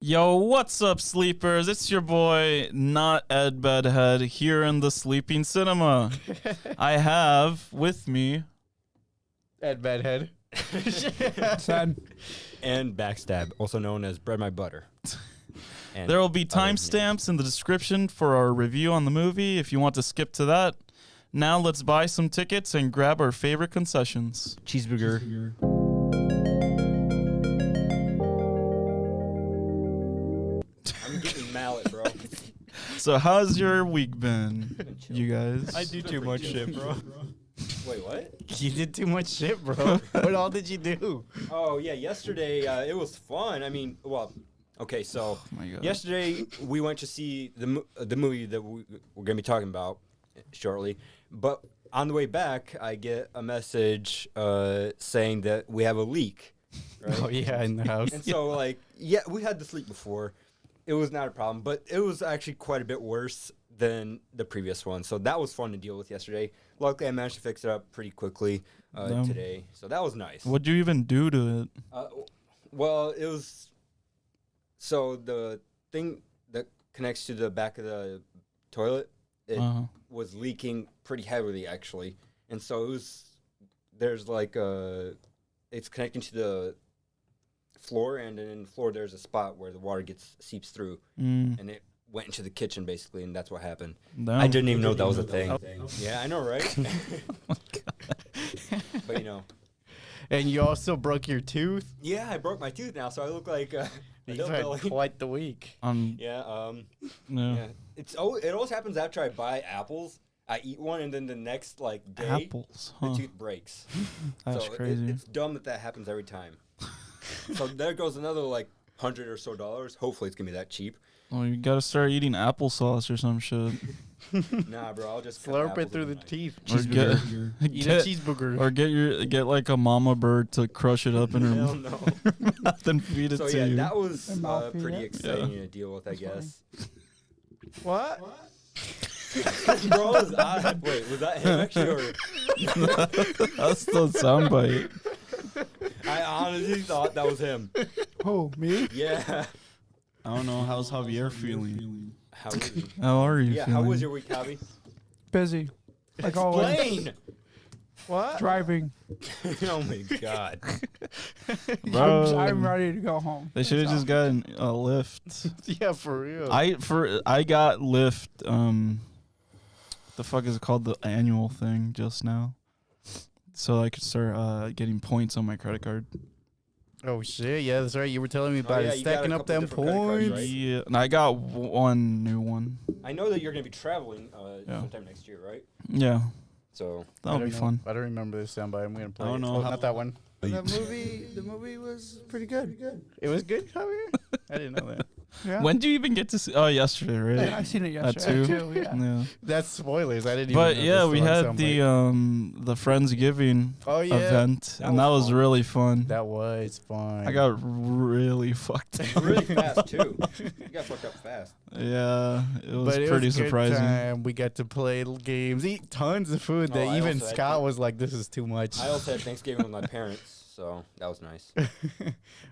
Yo, what's up, sleepers? It's your boy, not Eddbedhead, here in the sleeping cinema. I have with me Eddbedhead. Sad. And Backstab, also known as Bread My Butter. And There will be other names. timestamps in the description for our review on the movie if you want to skip to that. Now let's buy some tickets and grab our favorite concessions. Cheeseburger. I'm getting mallet, bro. So how's your week been, you guys? I do too much shit, bro. Wait, what? You did too much shit, bro. What all did you do? Oh, yeah, yesterday, it was fun. I mean, well, okay, so Oh my God. yesterday we went to see the movie that we're going to be talking about shortly. But on the way back, I get a message saying that we have a leak. Right? Oh, yeah, in the house. And so, like, yeah, we had this leak before. It was not a problem, but it was actually quite a bit worse than the previous one. So that was fun to deal with yesterday. Luckily, I managed to fix it up pretty quickly today. So that was nice. What'd you even do to it? Well, it was... So the thing that connects to the back of the toilet, it was leaking pretty heavily, actually. And so it was... There's like a... It's connecting to the floor, and then in the floor there's a spot where the water seeps through, and it went into the kitchen basically, and that's what happened. I didn't even know that was a thing. Yeah, I know, right? But you know. And you also broke your tooth? Yeah, I broke my tooth now, so I look like a You've had quite the week. Yeah, no. yeah. It always happens after I buy apples. I eat one, and then the next like day, Apples, huh? the tooth breaks. That's so crazy. It's dumb that happens every time. So there goes another like $100 or so. Hopefully it's gonna be that cheap. Well, you gotta start eating applesauce or some shit. Nah, bro, I'll just cut Slurp apples it through the every night. teeth. Or Eat a cheeseburger. Or get like a mama bird to crush it up in her Hell no. mouth and feed it So to yeah, you. that was And mouth feed pretty it? exciting to deal with, I guess. What? Bro, wait, was that him actually, or That's the soundbite. I honestly thought that was him. Oh, me? Yeah. I don't know. How's Javier feeling? How is he? How are you Yeah, feeling? how was your week, Javi? Busy. Like always. Explain. What? Driving. Oh my god. Bro, I'm ready to go home. they should have just gotten a lift. Yeah, for real. I got Lyft. The fuck is it called? The annual thing just now, so I could start getting points on my credit card. Oh, shit. Yeah, that's right. You were telling me about yeah, it. you got a Stacking up couple them different credit cards, points. right? Yeah, and I got one new one. I know that you're going to be traveling Yeah. sometime next year, right? Yeah, So that'll be fun. I don't remember this soundbite. I'm gonna play. I don't it. know Oh, how- not that one. The movie was pretty good. It was good, Javier. I didn't know that. Yeah. When do you even get to see? Oh, yesterday, right? I seen it At yesterday 2? too. Yeah. Yeah. That's spoilers. I didn't. But even know yeah, this we song had soundbite. the Friendsgiving Oh yeah, event, That and was that was fun. really fun. that was fun. I got really fucked up. really fast, too. You got fucked up fast. Yeah, it was But it pretty was a good surprising. time. We got to play games, eat tons of food. That I even also had Scott to- was like, "This is too much." I also had Thanksgiving with my parents, so that was nice.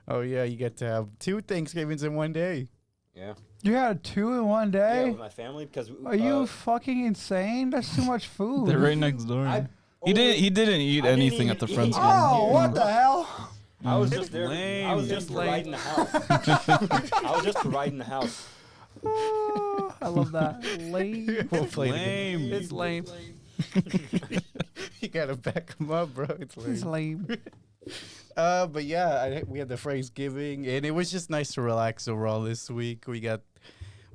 Oh yeah, you get to have 2 Thanksgivings in one day. Yeah. You had 2 in one Yeah, day? with my family, because... Are you fucking insane? That's too much food. They're right next door. I He didn't eat I didn't anything at even the eat. Friendsgiving. Oh, what the hell? I was just there. I was Lame. just Lame. providing the house. I was just providing the house. Oh, I love that. Lame. We'll play Lame. the game. It's lame. You gotta back him up, bro. It's It's lame. lame. But yeah, we had the Thanksgiving, and it was just nice to relax overall this week. We got,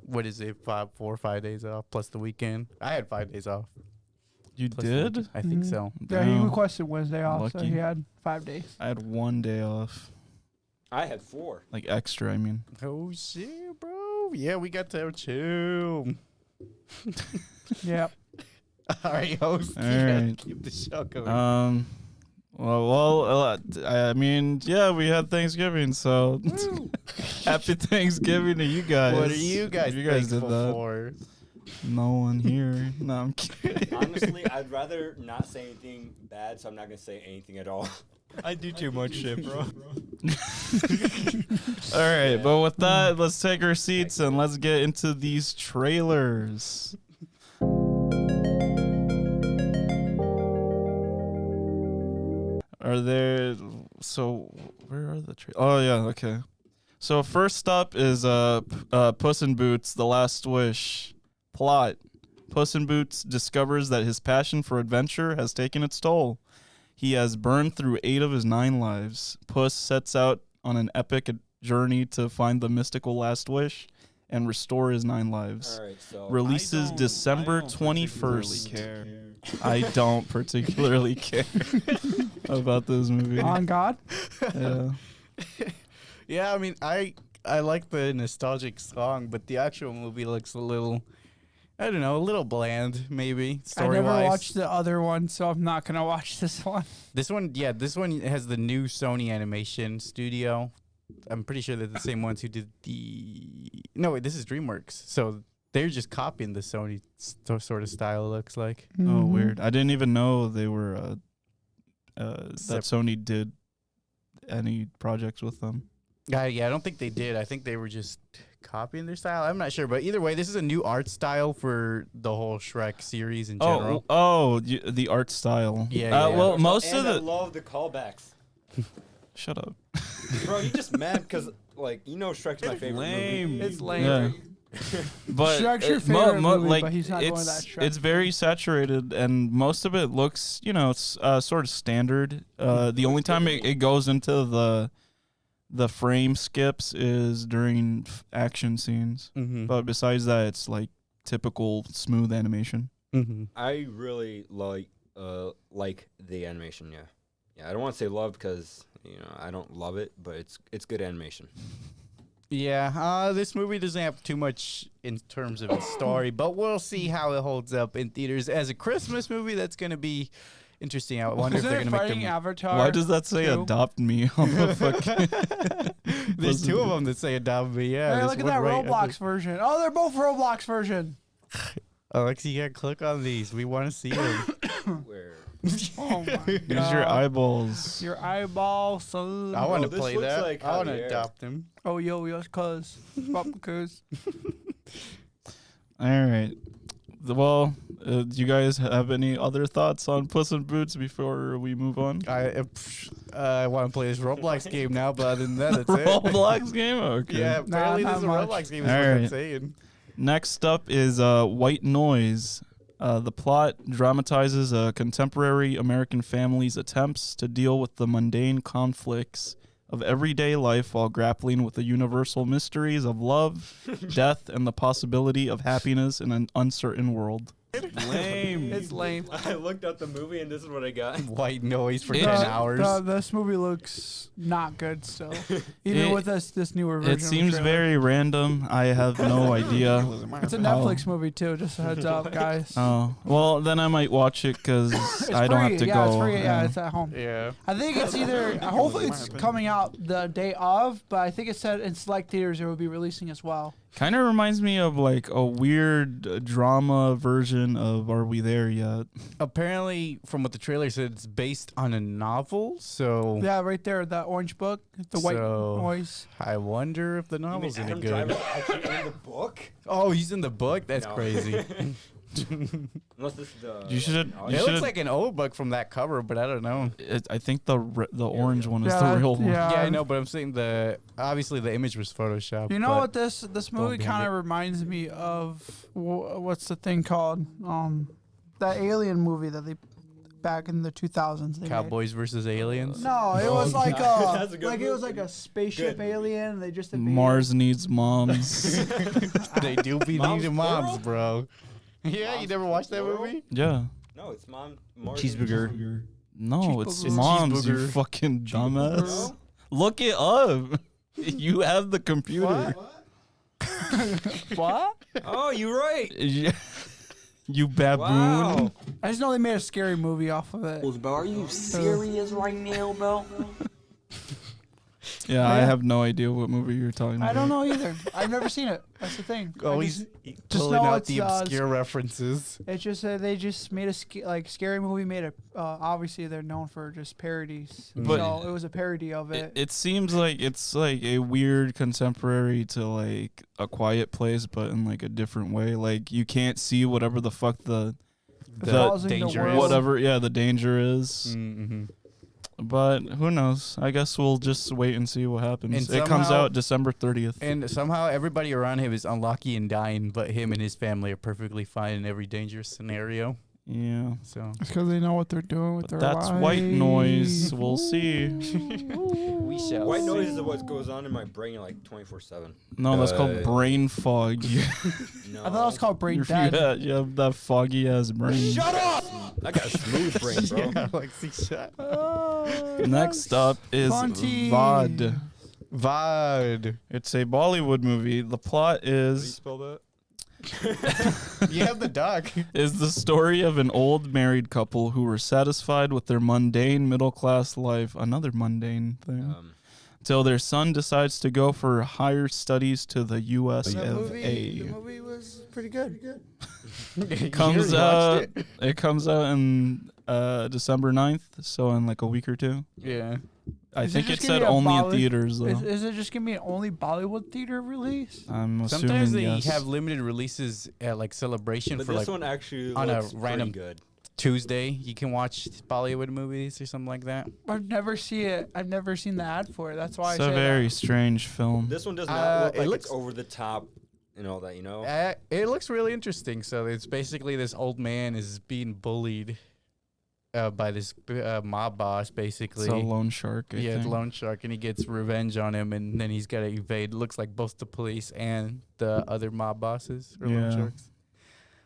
what is it, 4 or 5 days off plus the weekend. I had 5 days off. You plus the weekend. did? I think Mhm. so. Yeah, he Damn. requested Wednesday off, so Lucky. he had 5 days. I had 1 day off, I had 4. like extra. I mean, Oh shit, bro. Yeah, we got to chill. Yep. All right, host. All You gotta right. keep the show going. I mean, yeah, we had Thanksgiving, so happy Thanksgiving to you guys. What are you guys You guys did thankful that. for? No one here. No, I'm kidding. Honestly, I'd rather not say anything bad, so I'm not gonna say anything at all. I do too much shit, bro. All right, but with that, let's take our seats and let's get into these trailers. Are there? So where are the trailers? Oh yeah, okay. So first up is Puss in Boots: The Last Wish. Plot: Puss in Boots discovers that his passion for adventure has taken its toll. He has burned through 8 of his 9 lives. Puss sets out on an epic journey to find the mystical last wish and restore his 9 lives. All right, so Releases December 21st. I don't particularly care about this movie. On God. Yeah. Yeah, I mean, I like the nostalgic song, but the actual movie looks a little, I don't know, a little bland, maybe, I story-wise. never watched the other one, so I'm not gonna watch this one. This one has the new Sony animation studio. I'm pretty sure they're the same ones who did the... No, wait, this is DreamWorks. So they're just copying the Sony sort of style, it looks like. Oh, weird. I didn't even know they were that Sony did any projects with them. Yeah, I don't think they did. I think they were just copying their style. I'm not sure, but either way, this is a new art style for the whole Shrek series in general. The art style. Yeah. Well, most and of I the... love the callbacks. Shut up. Bro, you just mad because, like, you know Shrek's my favorite movie. It's lame. Yeah. But Shrek's your favorite movie, like, but he's not going that Shrek. it's very saturated, and most of it looks, it's sort of standard. The only time it goes into the frame skips is during action scenes. Mm-hmm. But besides that, it's like typical smooth animation. Mm-hmm. I really like the animation, yeah. Yeah, I don't want to say love because, I don't love it, but it's good animation. Yeah, this movie doesn't have too much in terms of its story, but we'll see how it holds up in theaters. As a Christmas movie, that's going to be interesting. I wonder if they're going to make them... Avatar. Why does that say 2? adopt me on the fucking... There's 2 of them that say adopt me, yeah. Hey, look at that Roblox version. Oh, they're both Roblox version. Alex, you got to click on these. We want to see them. Where? Oh my God. Use your eyeballs. Your eyeball, son. I want to this play looks that. like I want to Javier. adopt him. Oh, yo, cuz. Cuz. All right. Well, do you guys have any other thoughts on Puss in Boots before we move on? I want to play this Roblox game now, but other than that, that's it. Roblox game? Okay. Yeah, apparently not this is a much. Roblox game is All what right. I'm saying. Next up is White Noise. The plot dramatizes a contemporary American family's attempts to deal with the mundane conflicts of everyday life while grappling with the universal mysteries of love, death, and the possibility of happiness in an uncertain world. Lame. It's lame. I looked up the movie and this is what I got. White Noise for It- 10 hours. This movie looks not good still. Even with this newer version. It seems very random. I have no idea. It's a Netflix movie too. Just a heads up, guys. Oh, well, then I might watch it because I don't have to yeah, go. It's free. Yeah, it's at home. Yeah. I think it's either. Hopefully, it's coming out the day of. But I think it said in select theaters it will be releasing as well. Kind of reminds me of like a weird drama version of Are We There Yet? Apparently, from what the trailer said, it's based on a novel. So Yeah, right there, the orange book, the white So- noise. I wonder if the You mean novel's any Adam good. Driver's actually in the book? Oh, he's in the book? That's No. crazy. Unless this is the... You should- you It should- looks like an old book from that cover, but I don't know. I think the orange one is Yeah, the real one. yeah. Yeah, I know, but I'm saying obviously the image was photoshopped. You know but what this movie be kind it. of reminds me of? What's the thing called? That Alien movie that they back in the 2000s. They made. Cowboys versus aliens. No, it was like That's a good it was movie. like a spaceship Good. alien. And they just invaded. Mars needs moms. They do be Mom's needing moms, plural? bro. Yeah, you Mom's never watched that plural? movie? Yeah. No, it's Mars. Cheeseburger. No, it's Cheeseburger. moms, you Cheeseburger. fucking dumbass. No? Look it up. You have the computer. What? Oh, you're right. You baboon. Wow. I just know they made a scary movie off of it. Bro, are you serious right now, bro? Yeah, I have no idea what movie you're talking about. I don't know either. I've never seen it. That's the thing. Oh, I he's just pulling know out it's, the obscure references. It's just they just made a scary movie. Made a obviously they're known for just parodies. But so it was a parody of it. It seems like it's like a weird contemporary to like A Quiet Place, but in like a different way. Like you can't see whatever the fuck the danger is. whatever the danger is. Mm-hmm. But who knows? I guess we'll just wait and see what happens. And It comes somehow- out December 30th. And somehow everybody around him is unlucky and dying, but him and his family are perfectly fine in every dangerous scenario. Yeah. So It's because they know what they're doing with But their that's life. white noise. We'll see. we shall. White noise is what goes on in my brain like 24/7. No, that's called brain fog. No. I thought it was called brain you dead. have that foggy ass brain. Shut up! I got a smooth brain, bro. Yeah, Aleksey, shut. Next up is Fonty. VOD. VOD. It's a Bollywood movie. The plot How do you is spell that? You have the dog. is the story of an old married couple who were satisfied with their mundane middle class life, another mundane thing, till their son decides to go for higher studies to the US The of A. movie was pretty good. Comes out it comes out in December 9th, so in like a week or two. Yeah. I Is it think just it gonna said be a only in Bolly- theaters though. Is it just gonna be an only Bollywood theater release? I'm assuming Sometimes they yes. have limited releases at like Celebration But for this like one actually on a looks random- pretty good. Tuesday. You can watch Bollywood movies or something like that. I've never seen it. I've never seen the ad for it. That's why It's I a say very that. strange film. This one does not look it like looks- it's over the top and all that, you know? It looks really interesting. So it's basically this old man is being bullied by this mob boss, basically. It's a loan shark. I Yeah, think. the loan shark, and he gets revenge on him, and then he's got to evade. Looks like both the police and the other mob bosses or loan Yeah. sharks.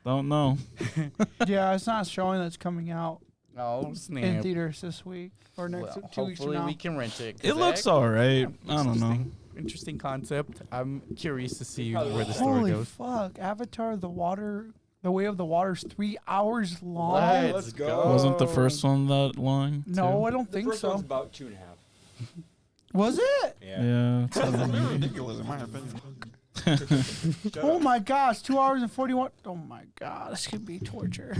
Don't know. Yeah, it's not showing that's coming out Oh, in snap. theaters this week or next Well, 2 weeks from hopefully now. we can rent it. 'cause It looks that- all right. yeah, I don't know. Interesting concept. I'm curious to see Probably where the not. story Holy goes. fuck! Avatar: The Way of the Water's 3 hours long. Let's go. Wasn't the first one that long? No, too? I don't The think first so. one's about 2.5. Was it? Yeah. Yeah. It's Ridiculous in my opinion. Shut Oh up. my gosh, 2 hours and 41. Oh my god, this could be torture.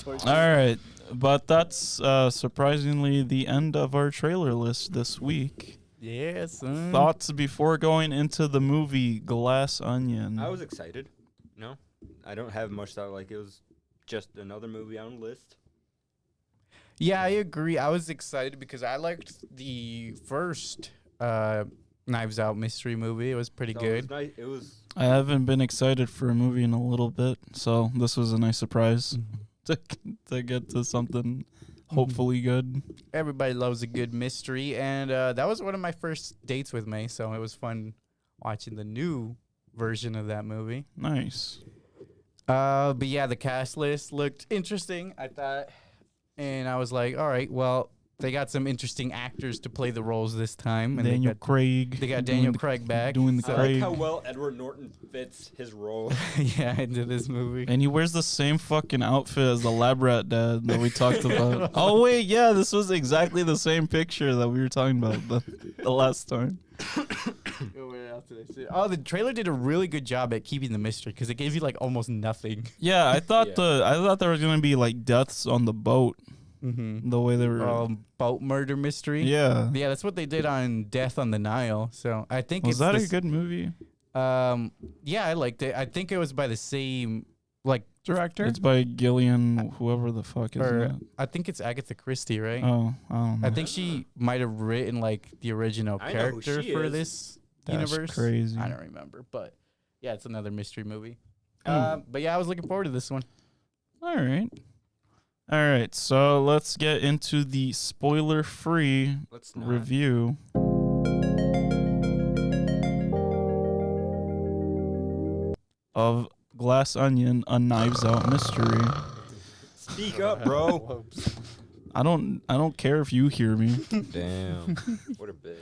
all right, but that's surprisingly the end of our trailer list this week. Yes. Thoughts before going into the movie Glass Onion? I was excited. No, I don't have much thought. Like, it was just another movie on the list. Yeah, I agree. I was excited because I liked the first Knives Out mystery movie. It was pretty So good. It was nice. It was. I haven't been excited for a movie in a little bit, so this was a nice surprise to get to something hopefully good. Everybody loves a good mystery, and that was one of my first dates with May, so it was fun watching the new version of that movie. Nice. But yeah, the cast list looked interesting, I thought, and I was like, all right, well, they got some interesting actors to play the roles this time, and Daniel Craig. they got doing Daniel the- Craig back. doing the I like Craig. how well Edward Norton fits his role. yeah, into this movie. And he wears the same fucking outfit as the lab rat dad that we talked about. Oh wait, yeah, this was exactly the same picture that we were talking about the last time. Oh, the trailer did a really good job at keeping the mystery because it gave you like almost nothing. Yeah, I thought Yeah. I thought there was gonna be like deaths on the boat. Mm-hmm. The way they were. Boat murder mystery. Yeah. Yeah, that's what they did on Death on the Nile. So I think Was it's that this- a good movie? Yeah, I liked it. I think it was by the same like Director? It's by Gillian, whoever the fuck is or it? I think it's Agatha Christie, right? Oh, I don't know. I think she might have written like the original I know who character she for is. this That's universe. crazy. I don't remember, but yeah, it's another mystery movie. Hmm. But yeah, I was looking forward to this one. All right. All right, so let's get into the spoiler-free Let's not. review. Of Glass Onion, a Knives Out mystery. Speak up, bro. I don't care if you hear me. Damn. What a bitch.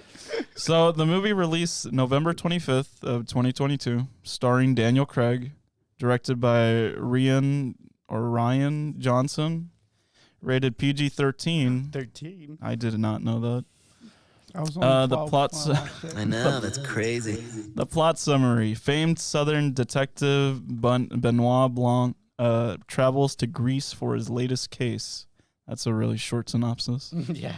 So the movie released November 25th of 2022, starring Daniel Craig, directed by Ryan Johnson, rated PG-13. 13. I did not know that. I was only The 12 plot when su- I watched it. I know, that's crazy. The plot summary. Famed Southern detective Benoit Blanc travels to Greece for his latest case. That's a really short synopsis. Yeah.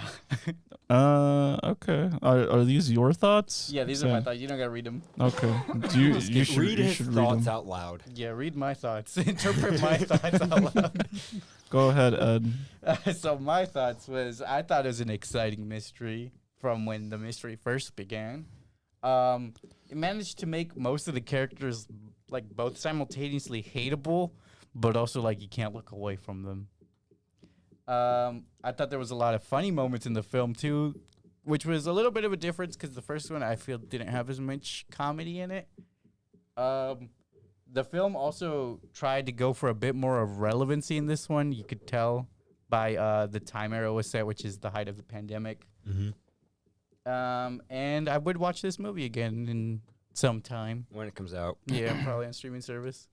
Okay. Are these your thoughts? Yeah, these are my thoughts. You don't gotta read them. Okay. You should read his read thoughts them. out loud. Yeah, read my thoughts. Interpret my thoughts out loud. Go ahead, Ed. So my thoughts was I thought it was an exciting mystery from when the mystery first began. It managed to make most of the characters like both simultaneously hateable, but also like you can't look away from them. I thought there was a lot of funny moments in the film too, which was a little bit of a difference because the first one I feel didn't have as much comedy in it. The film also tried to go for a bit more of relevancy in this one. You could tell by the time era was set, which is the height of the pandemic. And I would watch this movie again in some time. When it comes out. Yeah, probably on streaming service.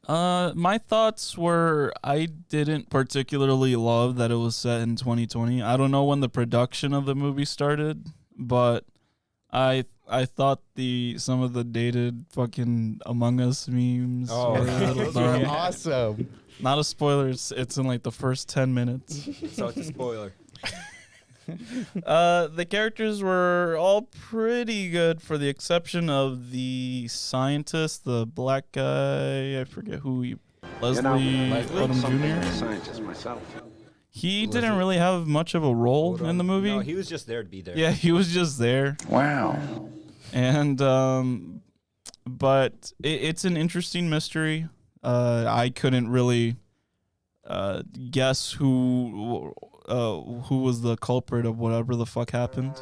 My thoughts were I didn't particularly love that it was set in 2020. I don't know when the production of the movie started, but I thought some of the dated fucking Among Us memes were a little Those were dumb. awesome. Not a spoiler, it's in like the first 10 minutes. So it's a spoiler. The characters were all pretty good for the exception of the scientist, the black guy, I forget who he Leslie Odom Jr. Scientist myself. He didn't really have much of a role in the movie. No, he was just there to be there. Yeah, he was just there. Wow. And but it's an interesting mystery. I couldn't really guess who was the culprit of whatever the fuck happened.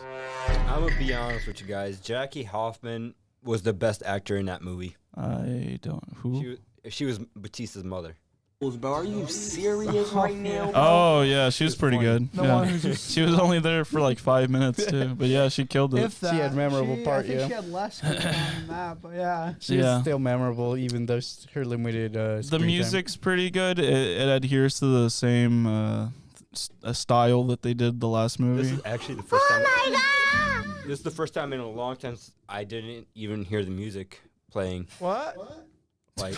I'm gonna be honest with you guys. Jackie Hoffman was the best actor in that movie. I don't who. She was Batista's mother. Bro, are you serious right now? Oh yeah, she was pretty funny. good. The Yeah. one who's just She was only there for like 5 minutes too, but yeah, she killed it. if that. She had memorable part, I think yeah. she had less good time than that, but yeah. She Yeah. was still memorable, even though her limited The screen time. music's pretty good. It adheres to the same style that they did the last movie. This is actually the first time. This is the first time in a long time I didn't even hear the music playing. What? Like,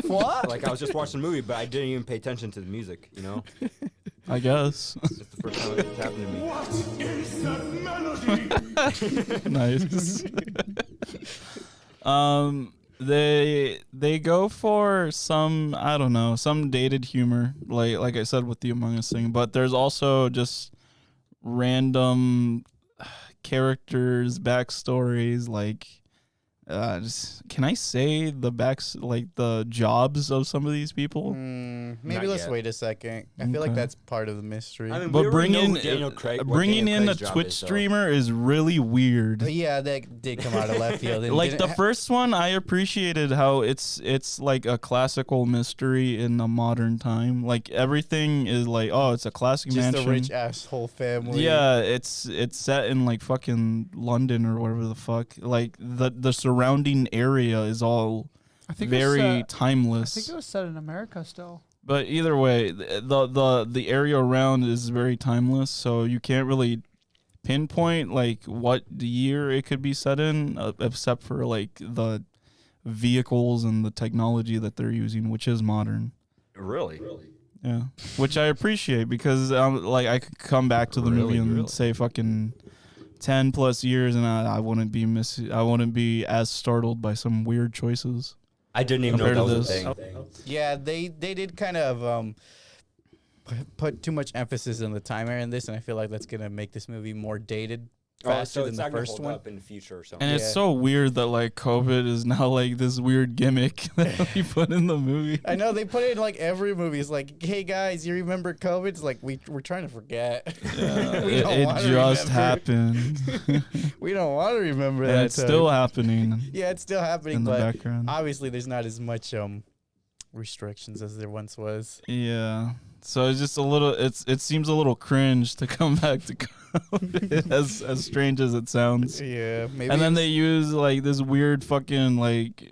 What? like I was just watching the movie, but I didn't even pay attention to the music. You know, I guess. it's the first time it's happened to me. Nice. They go for some, I don't know, some dated humor, like I said with the Among Us thing, but there's also just random characters, backstories, like can I say the jobs of some of these people? Maybe Not let's yet. wait a second. I feel like Okay. that's part of the mystery. I mean, we But already know bringing who Daniel Craig, what bringing Daniel in a Craig's job Twitch is, so- streamer is really weird. But yeah, that did come out of left field. and Like didn't the ha- first one, I appreciated how it's like a classical mystery in a modern time. Like everything is like, oh, it's a classic just mansion. a rich asshole family. Yeah, it's set in like fucking London or whatever the fuck. Like the surrounding area is all I think very it was, I timeless. think it was set in America still. But either way, the area around is very timeless, so you can't really pinpoint like what year it could be set in, except for like the vehicles and the technology that they're using, which is modern. Really? Yeah, which I appreciate because like I could come back to the movie and say fucking 10 plus years and I wouldn't be as startled by some weird choices. I didn't even know Compared that to was a this. thing. Yeah, they did kind of put too much emphasis on the time era in this, and I feel like that's gonna make this movie more dated faster so than it's the not gonna first hold one. up in the future or something. And it's Yeah. so weird that like COVID is now like this weird gimmick that we put in the movie. I know they put it in like every movie. It's like, hey guys, you remember COVID? It's like we're trying to forget. We don't It wanna just remember. happened. We don't want to remember And that. it's time. still happening Yeah, it's still happening, in the but background. obviously there's not as much restrictions as there once was. Yeah. So it's just a little it seems a little cringe to come back to COVID as strange as it sounds. Yeah, maybe. And then it's- they use like this weird fucking like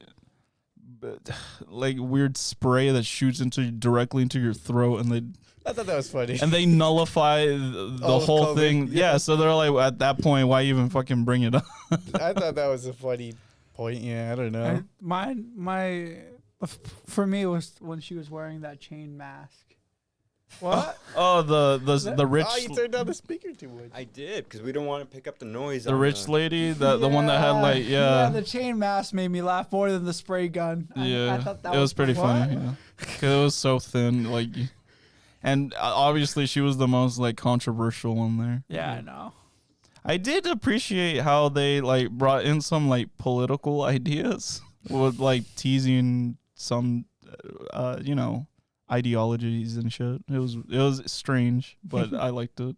weird spray that shoots directly into your throat and they I thought that was funny. and they nullify the whole COVID, thing. Yeah, so they're like, at that point, why even fucking bring it up? I thought that was a funny point. Yeah, I don't know. For me, it was when she was wearing that chain mask. What? Oh, the rich, Oh, you turned down the speaker too much. I did because we don't want to pick up the noise. the on rich lady, the one that had like, Yeah, the chain mask made me laugh more than the spray gun. I thought that it was pretty funny. What? Yeah. 'Cause it was so thin, like, and obviously she was the most like controversial one there. Yeah, I know. I did appreciate how they like brought in some like political ideas with like teasing some, ideologies and shit. It was strange, but I liked it.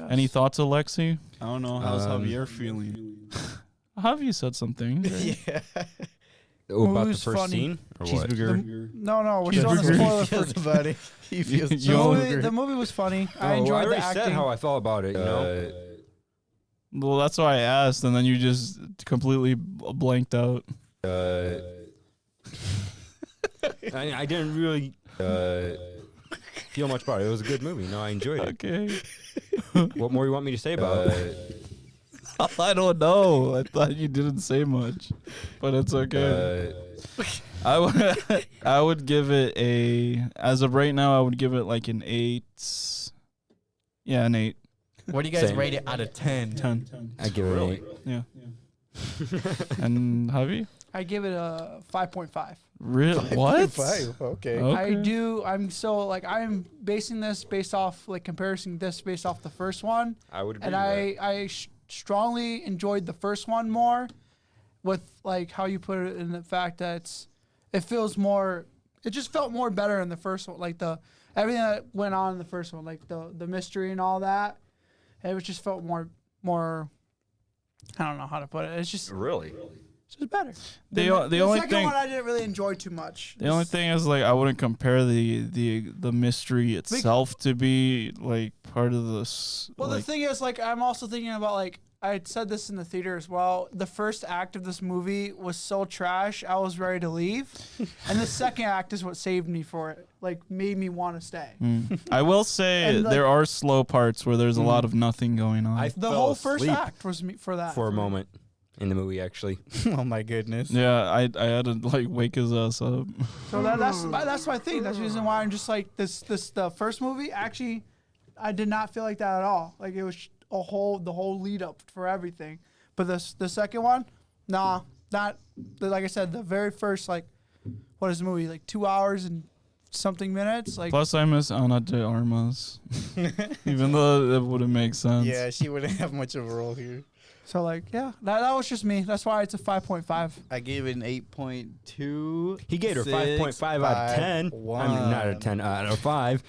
Any thoughts, Aleksey? I don't know. How's Javier feeling? Javi said something. Yeah. Oh, about the Who's first funny? scene or what? No, we're still on the spoiler for about it. He feels the movie was funny. I enjoyed I the already acting. said how I felt about it. You know. Well, that's why I asked, and then you just completely blanked out. I didn't really feel much about it. It was a good movie. No, I enjoyed it. Okay. What more you want me to say about it? I don't know. I thought you didn't say much, but it's okay. I would give it as of right now, I would give it like an 8. Yeah, an 8. What do you guys Same. rate it out of 10? 10. I give it an 8. Yeah. And Javi? I give it a 5.5. Really? What? 5. Okay. Okay. I'm basing this based off comparison this based off the first one. I would agree. And with that. I strongly enjoyed the first one more, with like how you put it in the fact that it just felt more better in the first one, like everything that went on in the first one, like the mystery and all that. It just felt more. I don't know how to put it. It's just Really? better. The only second thing one I didn't really enjoy too much. the only thing is like I wouldn't compare the mystery itself to be like part of this. Well, the thing is, I'm also thinking about I had said this in the theater as well. The first act of this movie was so trash, I was ready to leave. And the second act is what saved me for it. Made me want to stay. I will say And, there are slow parts where there's a lot of nothing going on. The whole first act was for that. For a moment in the movie, actually. Oh my goodness. Yeah, I had to wake his ass up. So that's my thing. That's the reason why I'm just the first movie. Actually, I did not feel like that at all. It was the whole lead up for everything. But the second one, nah, not like I said. The very first what is the movie 2 hours and something minutes? Plus, I miss Ana de Armas, even though it wouldn't make sense. Yeah, she wouldn't have much of a role here. So that was just me. That's why it's a 5.5. I gave it an 8.2. He gave her 5.5 out of 10. I mean, not a 10 out of 5.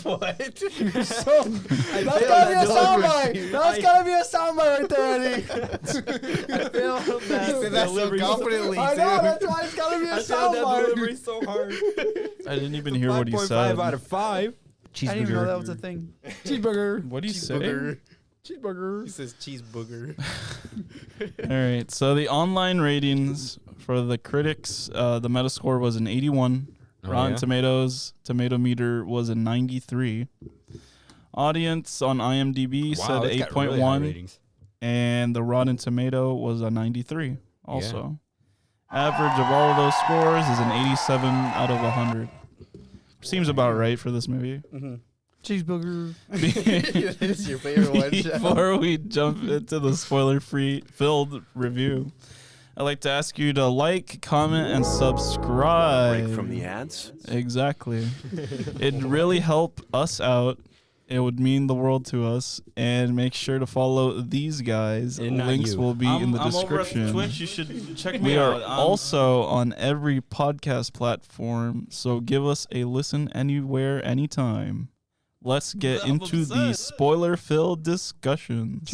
What? That's gotta be a soundbite. That's gotta be a soundbite right there, Eddie. I failed that so confidently, I know, that's why it's gotta be a soundbite. so hard. I didn't even hear what he 5.5 said. out of 5. I didn't even know that was a thing. Cheeseburger. What do you say? Cheeseburger. Cheeseburger. He says cheese booger. All right. So the online ratings for the critics, the Metascore was an 81. Rotten Tomatoes tomato meter was a 93. Audience on IMDb said 8.1, and the Rotten Tomato was a 93. Also, average of all of those scores is an 87 out of 100. Seems about right for this movie. Mm-hmm. Cheeseburger. It's your favorite one. Before we jump into the spoiler-free filled review, I'd like to ask you to like, comment, and subscribe. Break from the ads? Exactly. It'd really help us out. It would mean the world to us. And make sure to follow these guys. Links will be in the description. I'm over at Twitch. You should check We me are out. also on every podcast platform, so give us a listen anywhere, anytime. Let's get into the spoiler-filled discussions.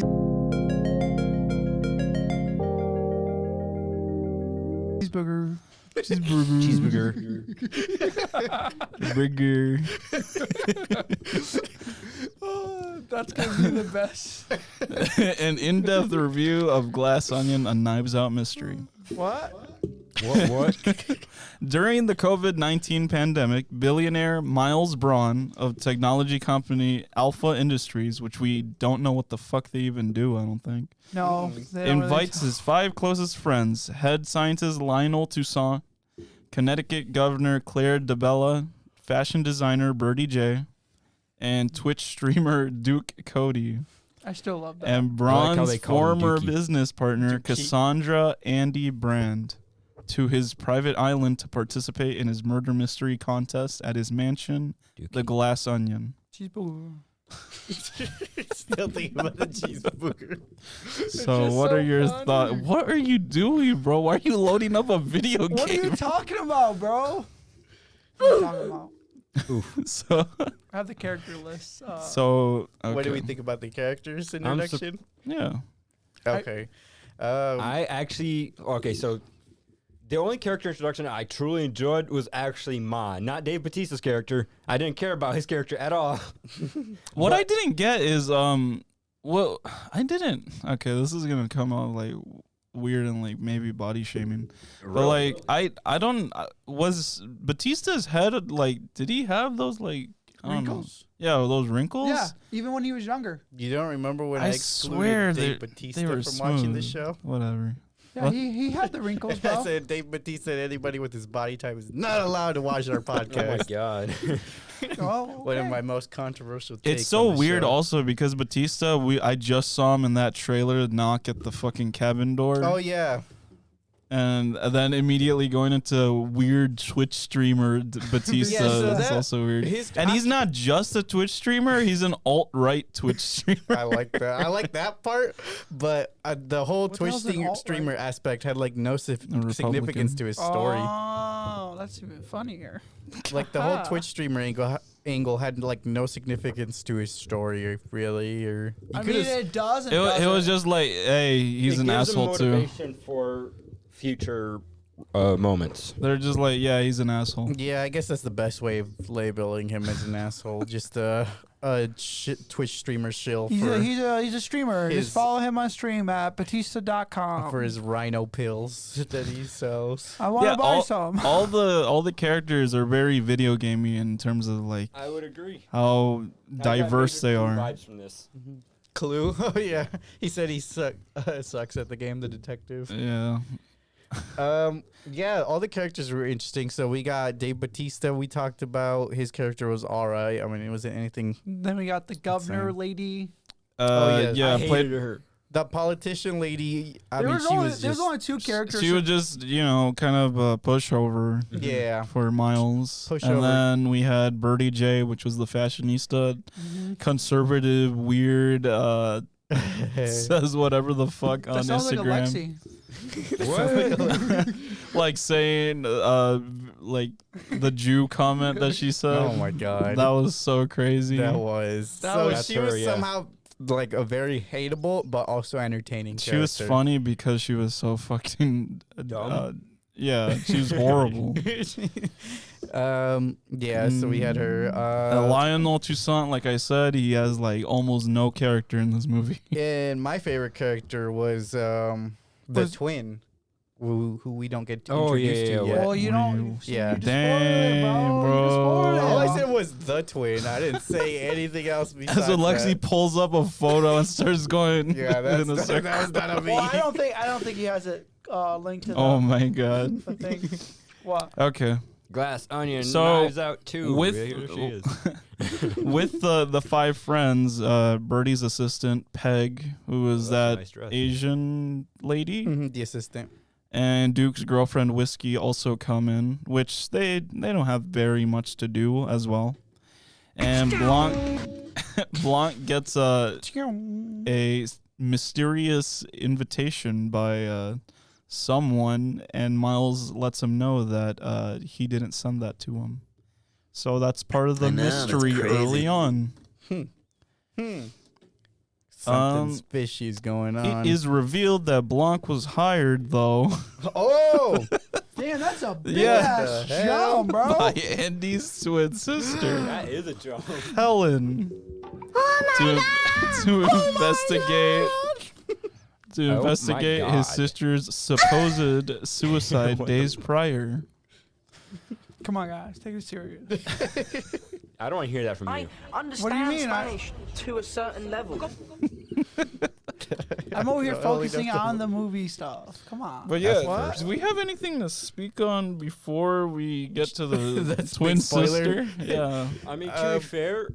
Cheeseburger. Cheeseburger. Burger. Oh, that's gonna be the best. An in-depth review of Glass Onion: A Knives Out Mystery. What? What? During the COVID-19 pandemic, billionaire Miles Braun of technology company Alpha Industries, which we don't know what the fuck they even do, I don't think, No, they don't invites his 5 closest friends, head scientist Lionel Toussaint, Connecticut Governor Claire DeBella, fashion designer Birdie J, and Twitch streamer Duke Cody. I still love that. And how Braun's they call him former Dookie. business partner, Cassandra Andy Brand, to his private island to participate in his murder mystery contest at his mansion, The Glass Onion. Cheeseburger. Still thinking about the cheeseburger. So just what so are your funny. thoughts? What are you doing, bro? Why are you loading up a video What are you game? talking about, bro? What are you talking about? So, I have the character list. okay. What do we think about the characters introduction? Yeah. Okay. I actually so the only character introduction I truly enjoyed was actually mine, not Dave Bautista's character. I didn't care about his character at all. What I didn't get is well, I didn't. Okay, this is gonna come out like weird and like maybe body shaming, but like I don't. Was Batista's head like? Did he have those like I don't know. Wrinkles? Yeah, those wrinkles. Yeah, even when he was younger. You don't remember when I I swear excluded Dave they Bautista were from watching the smooth. show? Whatever. Yeah, What? he had the wrinkles, I bro. said Dave Bautista and anybody with his body type is not allowed to watch our Oh my podcast. god. Oh, One of okay. my most controversial takes. It's so on the weird show. also because Batista, I just saw him in that trailer knock at the fucking cabin door. Oh yeah. And then immediately going into weird Twitch streamer Batista. Yeah, so That's that- also weird. his- And he's not just a Twitch streamer, he's an alt-right Twitch streamer. I like that. I like that part, but the whole What the Twitch hell's an alt-right? streamer aspect had like no Republican. significance to his story. Oh, that's even funnier. Like the whole Twitch streamer angle had like no significance to his story, really. Or I mean, it does. And It doesn't. was just like, hey, he's It an gives him asshole too. motivation for future moments. They're just like, yeah, he's an asshole. yeah, I guess that's the best way of labeling him as an asshole. Just a Twitch streamer shill He's a streamer. his- Just follow him on stream at Batista.com. for his rhino pills that he sells. I want to Yeah, buy some. all the characters are very video gamey in terms of like I would agree. how diverse they are. Vibes from this. Clue. Oh yeah, he said he sucks at the game. The detective. Yeah. Yeah, all the characters were interesting. So we got Dave Bautista. We talked about his character was all right. I mean, it wasn't anything. Then we got the governor Insane. lady. Yeah, I played hated her. The politician lady. I There mean, was she only, was there's just only 2 characters. She would just, kind of a pushover yeah. for Miles. Pushover. And then we had Birdie J, which was the fashionista, conservative, weird, says whatever the fuck that on sounds like Instagram. Alexi. Like saying, like the Jew comment that she said. Oh my god, That was so crazy. that was. That so was- she That's was her, yeah. somehow like a very hateable but also entertaining. She was character. funny because she was so fucking Dumb? yeah, she was horrible. Yeah. So we had her. Lionel Toussaint, like I said, he has like almost no character in this movie. And my favorite character was the twin, who we don't get Oh, yeah, introduced yeah, to yeah. yet. Well, you don't. Yeah. You just spoiled it, Damn, bro. You just spoiled it. All I said was the twin. I didn't say anything else besides As Alexi that. pulls up a photo and starts going Yeah, in a that circle. was not a me. Well, I don't think he has it linked to the, Oh my god. the thing. What? Okay. Glass onion. So, Knives Out too. with- Here she is. With the 5 friends, Birdie's assistant, Peg, who was that's a that nice dress. Asian lady, Mhm, the assistant. and Duke's girlfriend, Whiskey, also come in, which they don't have very much to do as well. And Blanc gets a mysterious invitation by someone, and Miles lets him know that he didn't send that to him. So that's part of the I know, that's mystery crazy. early on. Something's fishy's going on. It is revealed that Blanc was hired, though, Oh, Damn, that's a big Yeah. ass The hell? jump, bro. by Andy's twin sister, That is a joke. Helen, to investigate to Oh my investigate his God. sister's supposed suicide days prior. Come on, guys, take it serious. I don't want to hear that from I you. understand What do you mean? Spanish to a certain level. I'm over here Only focusing that's the- on the movie stuff. Come on. But That's yeah, what? do we have anything to speak on before we get to the That's twin big spoiler. sister? Yeah. I mean, to be fair,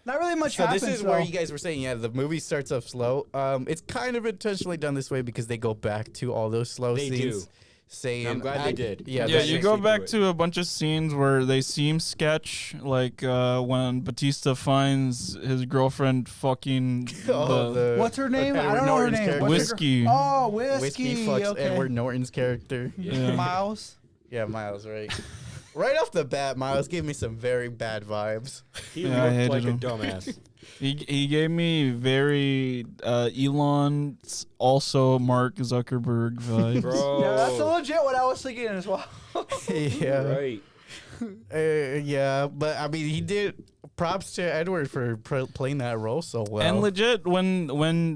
Not really much So happens. this is where though. you guys were saying, yeah, the movie starts off slow. It's kind of intentionally done this way because they go back to all those slow They scenes. do. Saying, I'm glad they did. Yeah, Yeah, that you makes go me back do it. to a bunch of scenes where they seem sketch, like when Batista finds his girlfriend fucking the What's her name? I Edward don't know her Norton's name. character. What's her Whiskey. Oh, Whiskey whiskey. fucks Okay. Edward Norton's character. Yeah. Miles. Yeah, Miles, right? Right off the bat, Miles gave me some very bad vibes. he Yeah, I looked hated like him. a dumbass. He gave me very Elon, also Mark Zuckerberg vibes. Bro. Yeah, that's legit what I was thinking as well. Yeah. Right. Yeah, but I mean, he did. Props to Edward for playing that role so well. And legit, when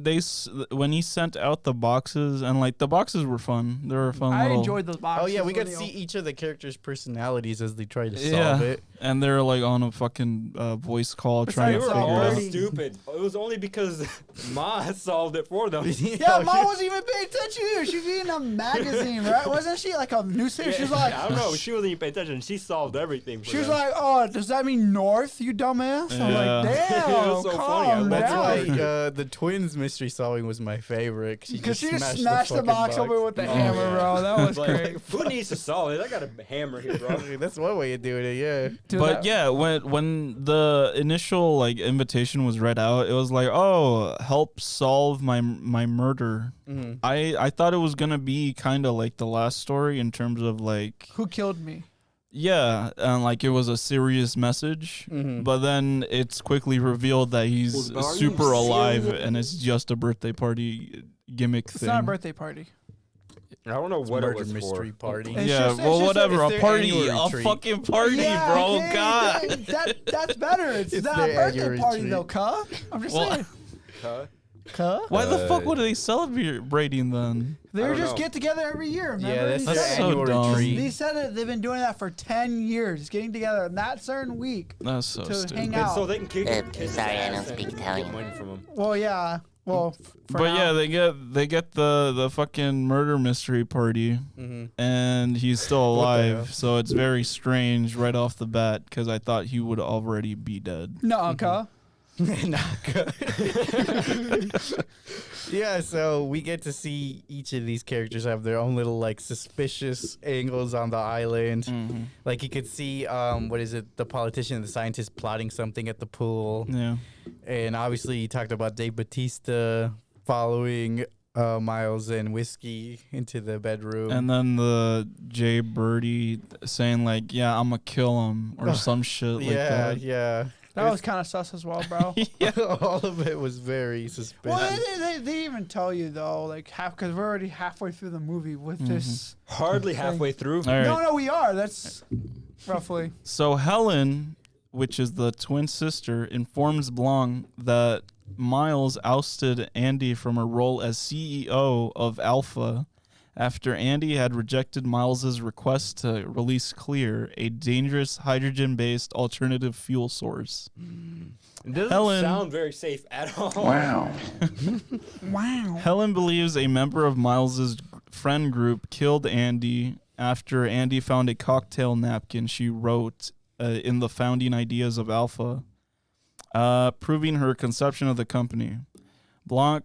he sent out the boxes, and like the boxes were fun. They were fun. I little, enjoyed those boxes. Oh yeah, we when got to they see opened. each of the characters' personalities as they try to solve Yeah, it. and they're like on a fucking voice call Besides trying They to were all figure it all out. dirty. stupid. It was only because Ma solved it for them. Yeah, Mom wasn't even paying attention to you. She was reading a magazine, right? Wasn't she like a newspaper? She was like, I don't know. She wasn't even paying attention. She solved everything. For she was them. like, oh, does that mean north, you dumbass? I'm Yeah. like, damn, It was so funny. I calm loved That's down. why the twins mystery solving was my favorite. Because she just smashed smashed the fucking box open with the Oh, hammer, yeah. bro. That was Like, great. who needs to solve it? I got a hammer here, bro. That's one way of doing it. Yeah. Dude, But that- yeah, when the initial like invitation was read out, it was like, oh, help solve my murder. Mm-hmm. I thought it was gonna be kind of like the last story in terms of like, who killed me? yeah, and like it was a serious message. Mhm. But then it's quickly revealed that he's Well, are you super alive, serious? and it's just a birthday party gimmick It's thing. not a birthday party. I don't know what it Murder was mystery for. party. It's Yeah, just- well, it's just whatever. it's A their party, annual a retreat. fucking party, Yeah, bro. okay, God. that's better. It's It's not a their birthday annual party retreat. though, cuh. I'm just Well, saying. Huh? Cuh. Why the fuck would they celebrating then? They I were don't just know. get together every year. Remember? Yeah, that's They their That's said so it. annual dumb. retreat. They said it. They've been doing that for 10 years, getting together in that certain week That's so to stupid. hang And out. so they can kick his sorry, I ass don't and speak get Italian. money from him. Well, yeah. Well, for But now. yeah, they get the fucking murder mystery party, and he's still What the hell? alive. So it's very strange right off the bat because I thought he would already be dead. No, cuh. Not good. Yeah, so we get to see each of these characters have their own little like suspicious angles on the island. Like you could see, what is it? The politician and the scientist plotting something at the pool, Yeah. and obviously you talked about Dave Bautista following Miles and Whiskey into the bedroom. And then the Jay Birdie saying like, "Yeah, I'm gonna kill him" or some shit like yeah, that. yeah. That was kind of sus as well, bro. All of it was very suspicious. Well, they even tell you though, like because we're already halfway through the movie with this. Hardly halfway through. All right. No, we are. That's roughly. So Helen, which is the twin sister, informs Blanc that Miles ousted Andy from her role as CEO of Alpha after Andy had rejected Miles's request to release Clear, a dangerous hydrogen-based alternative fuel source. It doesn't Helen- sound very safe at all. Wow. Helen believes a member of Miles's friend group killed Andy after Andy found a cocktail napkin she wrote in the founding ideas of Alpha, proving her conception of the company. Blanc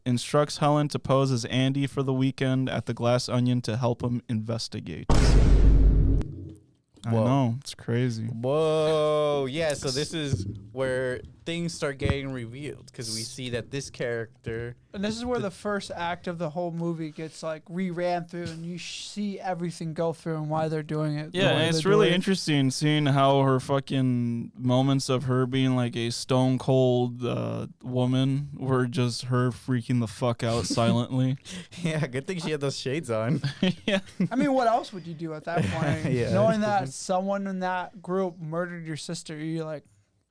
instructs Helen to pose as Andy for the weekend at the Glass Onion to help him investigate. I Whoa. know, it's crazy. Whoa, yeah, so this is where things start getting revealed because we see that this character. And this is where the first act of the whole movie gets like re-ran through, and you see everything go through and why they're doing it. the Yeah, way and it's they're really doing it. interesting seeing how her fucking moments of her being like a stone cold woman were just her freaking the fuck out silently. Yeah, good thing she had those shades on. Yeah. I mean, what else would you do at that point? Yeah. Knowing that someone in that group murdered your sister, you're like,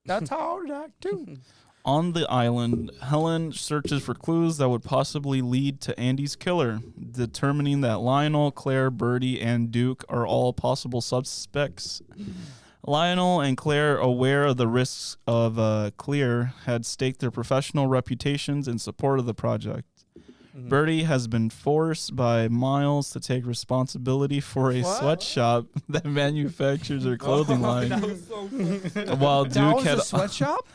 that's how I would act too. On the island, Helen searches for clues that would possibly lead to Andy's killer, determining that Lionel, Claire, Birdie, and Duke are all possible suspects. Lionel and Claire, aware of the risks of Clear, had staked their professional reputations in support of the project. Birdie has been forced by Miles to take responsibility for a sweatshop that manufactures her clothing line. While sweatshop?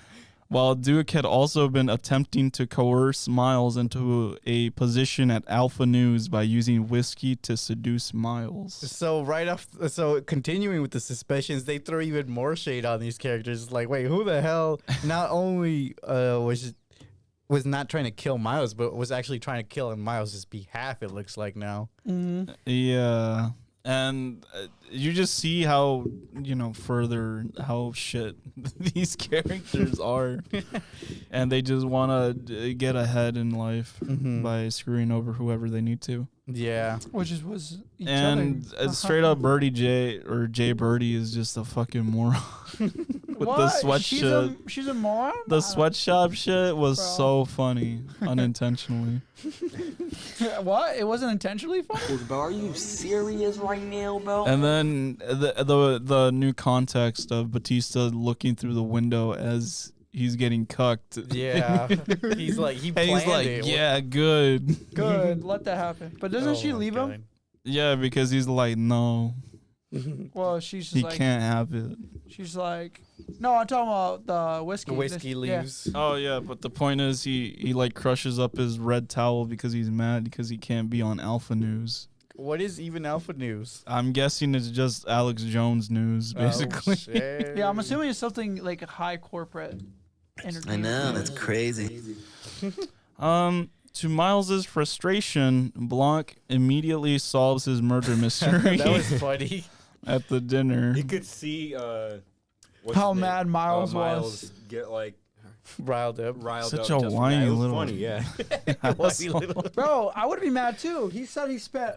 While Duke had also been attempting to coerce Miles into a position at Alpha News by using whiskey to seduce Miles. So continuing with the suspicions, they throw even more shade on these characters. Like, wait, who the hell not only was not trying to kill Miles, but was actually trying to kill on Miles' behalf, it looks like now. Mm-hmm. Yeah. And you just see how, further how shit these characters are. And they just want to get ahead in life by screwing over whoever they need to. Yeah. Which was each and other. Straight up Birdie J or Jay Birdie is just a fucking moron. With the sweatshop. She's a moron? The sweatshop shit was so funny, unintentionally. What? It wasn't intentionally funny? Bro, are you serious right now, bro? And then the new context of Batista looking through the window as he's getting cucked. Yeah. He's like, he planned it. Yeah, good. Good. Let that happen. But doesn't she leave him? Yeah, because he's like, no. Well, she's just he like... can't have it. She's like... No, I'm talking about the whiskey. The whiskey leaves. Yeah. Oh, yeah, but the point is he like crushes up his red towel because he's mad because he can't be on Alpha News. What is even Alpha News? I'm guessing it's just Alex Jones news, basically. Oh, shit. Yeah, I'm assuming it's something like a high corporate entertainment. I know, that's crazy. To Miles's frustration, Blanc immediately solves his murder mystery. That was funny. At the dinner. You could see how mad Miles was. Get like riled up. Such a whiny little. Funny, yeah. Bro, I would be mad too. He said he spent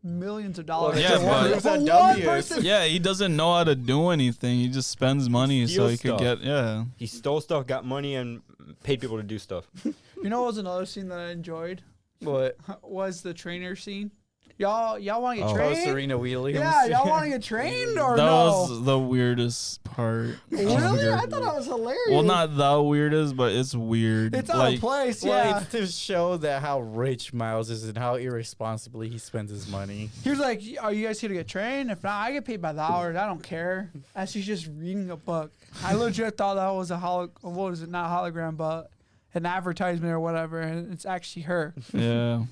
millions of dollars. Yeah, but for one person. Yeah, he doesn't know how to do anything. He just spends money so he could get. Yeah. He stole stuff, got money, and paid people to do stuff. You know what was another scene that I enjoyed? What? Was the trainer scene. Y'all want to get Oh, trained? Serena Williams. Yeah, y'all want to get trained or That no? was the weirdest part. Really? I thought that was hilarious. Well, not the weirdest, but it's weird. It's out of place, yeah. Well, it's to show that how rich Miles is and how irresponsibly he spends his money. He was like, are you guys here to get trained? If not, I get paid by the hour. I don't care. As she's just reading a book. I legit thought that was a not hologram, but an advertisement or whatever, and it's actually her. Yeah.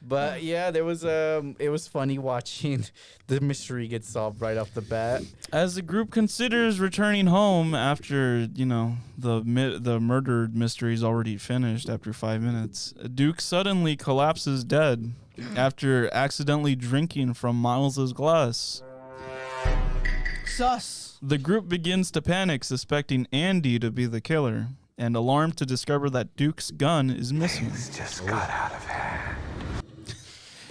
But yeah, there was it was funny watching the mystery get solved right off the bat. As the group considers returning home after, the murder mystery is already finished after 5 minutes, Duke suddenly collapses dead after accidentally drinking from Miles's glass. Sus. The group begins to panic, suspecting Andy to be the killer, and alarmed to discover that Duke's gun is missing. Things just got out of hand.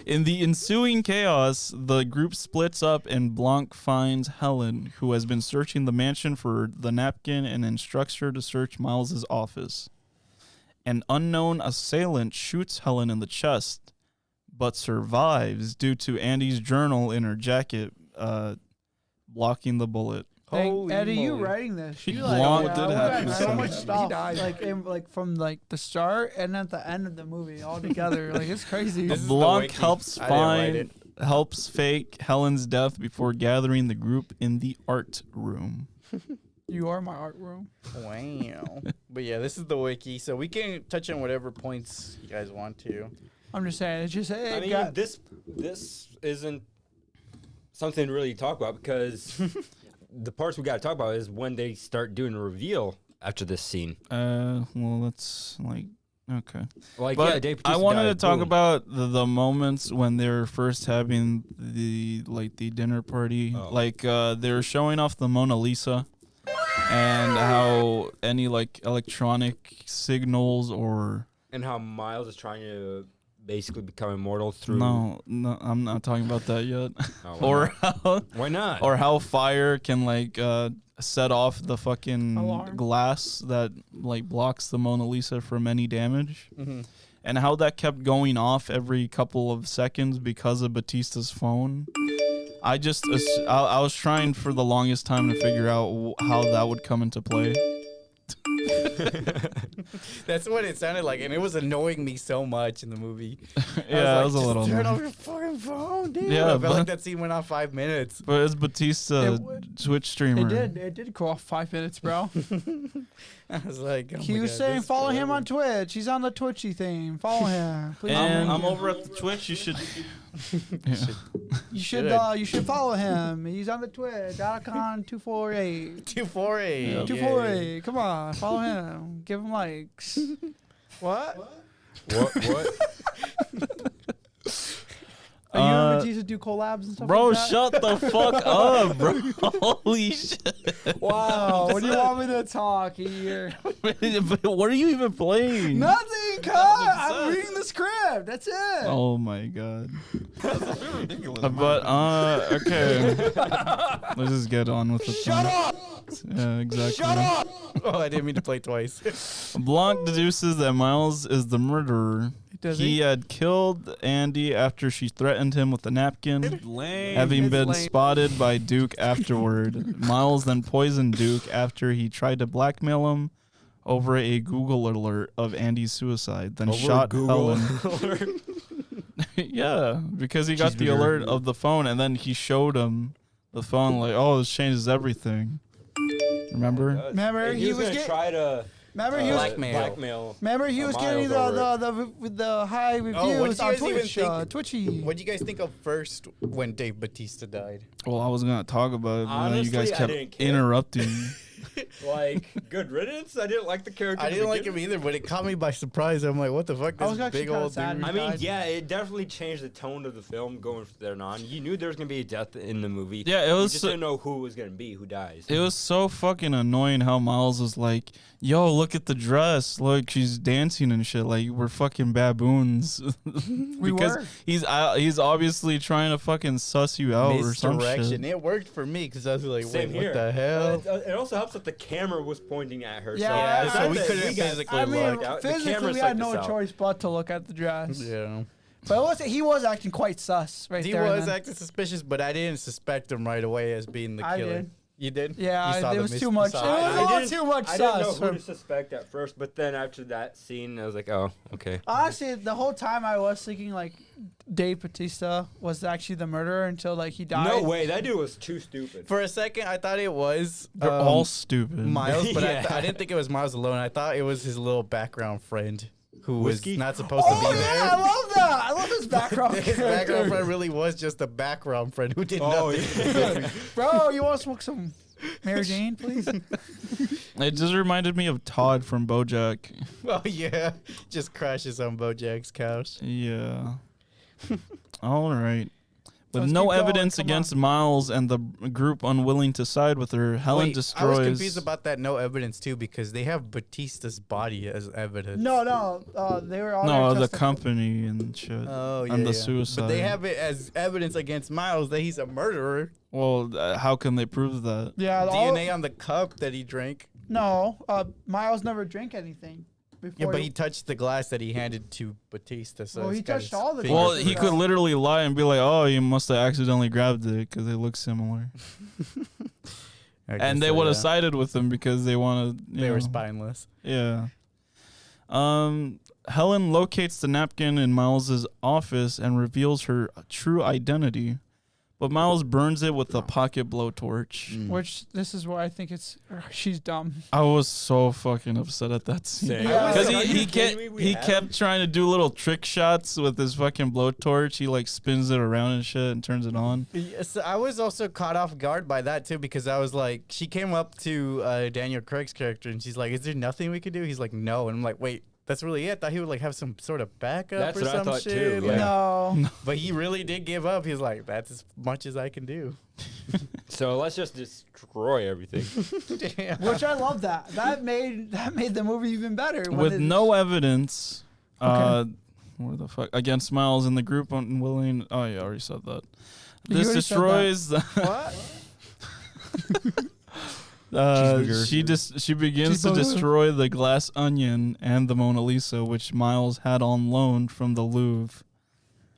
In the ensuing chaos, the group splits up and Blanc finds Helen, who has been searching the mansion for the napkin, and instructs her to search Miles's office. An unknown assailant shoots Helen in the chest, but survives due to Andy's journal in her jacket blocking the bullet. Holy Eddie, you moly. writing this? You Blanc did have got to so much say. stuff, from the start and at the end of the movie all together. Like it's crazy. This is the Blanc wiki. helps I didn't write helps fake Helen's death before gathering the group in the art room. You are my art room. Wow. But yeah, this is the wiki, so we can touch on whatever points you guys want to. I'm just saying. It's just I mean, this isn't something to really talk about because the parts we got to talk about is when they start doing a reveal after this scene. Well, that's like okay. Like, But yeah, Dave I Bautista wanted died, to talk boom. about the moments when they're first having the dinner party. Oh. Like they were showing off the Mona Lisa and how any like electronic signals or And how Miles is trying to basically become immortal through. No, I'm not talking about that yet. Oh, Or how, why not? or how fire can like set off the fucking Alarm. glass that like blocks the Mona Lisa from any damage. Mhm. And how that kept going off every couple of seconds because of Batista's phone. I was trying for the longest time to figure out how that would come into play. That's what it sounded like, and it was annoying me so much in the movie. Yeah, it was a "Just little turn annoying. off your fucking phone, dude." Yeah, I felt but- like that scene went on 5 minutes. But it's Batista, Twitch streamer. It did go off 5 minutes, bro. I was like, oh He my was God, saying this is follow him forever. on Twitch. He's on the Twitchy thing. Follow him. Please. And I'm over at the Twitch. You should. Yeah. You should follow him. He's on the Twitch. Alakon248. 248. 248. Come on, follow him. Give him likes. What? What? Are you and Batista do collabs and stuff Bro, like that? shut the fuck up, bro. Holy shit. Wow, what do you want me to talk here? What are you even playing? Nothing, cut. I'm reading the script. That's it. Oh my god. But okay. Let's just get on with it. Shut up! Yeah, exactly. Shut up! Oh, I didn't mean to play twice. Blanc deduces that Miles is the murderer. Does He he? had killed Andy after she threatened him with a napkin, Lame. having It's been lame. spotted by Duke afterward. Miles then poisoned Duke after he tried to blackmail him over a Google alert of Andy's suicide, then shot Helen. Yeah, because he got the alert of the phone, and then he showed him the phone, like, oh, this changes everything. Remember? Remember, And he was gonna getting. try to Remember, he was. blackmail. Remember, he was getting the high what reviews did you on guys even Twitch. think? Twitchy. What do you guys think of first when Dave Batista died? Well, I was gonna talk about it, but then you guys Honestly, I kept didn't care. interrupting me. Like, good riddance. I didn't like the character. I to didn't like begin him either, but it caught me by surprise. I'm like, what the fuck? I was This actually big kinda old sad dude. he I mean, died. yeah, it definitely changed the tone of the film going from there on. You knew there was gonna be a death in the movie. Yeah, it You was just so- didn't know who was gonna be, who dies. It was so fucking annoying how Miles was like, yo, look at the dress. Look, she's dancing and shit. Like, we're fucking baboons. We because were. he's obviously trying to fucking suss you out or some Misdirection. shit. It worked for me because I was like, Same wait, here. what the hell? It also helps that the camera was pointing at her. Yeah, so, so we that couldn't got- physically I mean, look. out. The physically, camera we had psyched no us out. choice but to look at the dress. Yeah. But he was acting quite sus right He there. and was then. acting suspicious, but I didn't suspect him right away as being the I killer. did. You did? Yeah, You saw it the was mis- too you much. saw It was a lot too much I didn't know sus. who to suspect at first, but then after that scene, I was like, oh, okay. Honestly, the whole time I was thinking like Dave Batista was actually the murderer until like he died. No way, that dude was too stupid. For a second, I thought it was They're all stupid. Miles, but Yeah. I didn't think it was Miles alone. I thought it was his little background friend who Whiskey? was not supposed Oh to be yeah, there. I love that. I love his background His character. background friend really was just a background friend who did Oh, nothing. Bro, you want to smoke some Mary Jane, please? It just reminded me of Todd from BoJack. Oh yeah, just crashes on Bojack's couch. Yeah. All right. With Let's no keep going, evidence come against Miles and the group unwilling to side with her, Helen Wait, destroys. I was confused about that no evidence too because they have Batista's body as evidence. No, they were all no, there the testifying. company and shit. Oh yeah, and the yeah. suicide. But they have it as evidence against Miles that he's a murderer. Well, how can they prove that? Yeah, all, DNA on the cup that he drank. no, Miles never drank anything before. Yeah, but he touched the glass that he handed to Batista. So Well, it's he got touched his all the finger- Well, Yeah. he could literally lie and be like, "Oh, you must have accidentally grabbed it because they look similar," I guess and they so, would have yeah. sided with him because they wanted. They were spineless. Yeah. Helen locates the napkin in Miles's office and reveals her true identity, but Miles burns it with a pocket blowtorch. Which this is where I think she's dumb. I was so fucking upset at that scene. Same. Yeah. Because Are you he kidding me? We he had kept him? trying to do little trick shots with his fucking blowtorch. He like spins it around and shit and turns it on. Yes, I was also caught off guard by that too because I was like, she came up to Daniel Craig's character and she's like, "Is there nothing we could do?" He's like, "No," and I'm like, "Wait, that's really it?" I thought he would like have some sort of backup That's or what I some thought, shit. too, like- yeah. No. But he really did give up. He's like, "That's as much as I can do." So let's just destroy everything. Damn. Which I love that. That made the movie even better. when With it- no evidence, Where the fuck? Against Miles and the group unwilling. Oh, yeah, I already said that. You This already said destroys the. Cheeseburger. She begins to Cheeseburger. destroy the glass onion and the Mona Lisa, which Miles had on loan from the Louvre.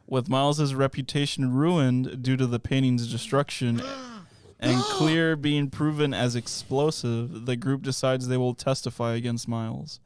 With Miles's reputation ruined due to the painting's destruction and Clear being proven as explosive, the group decides they will testify against Miles.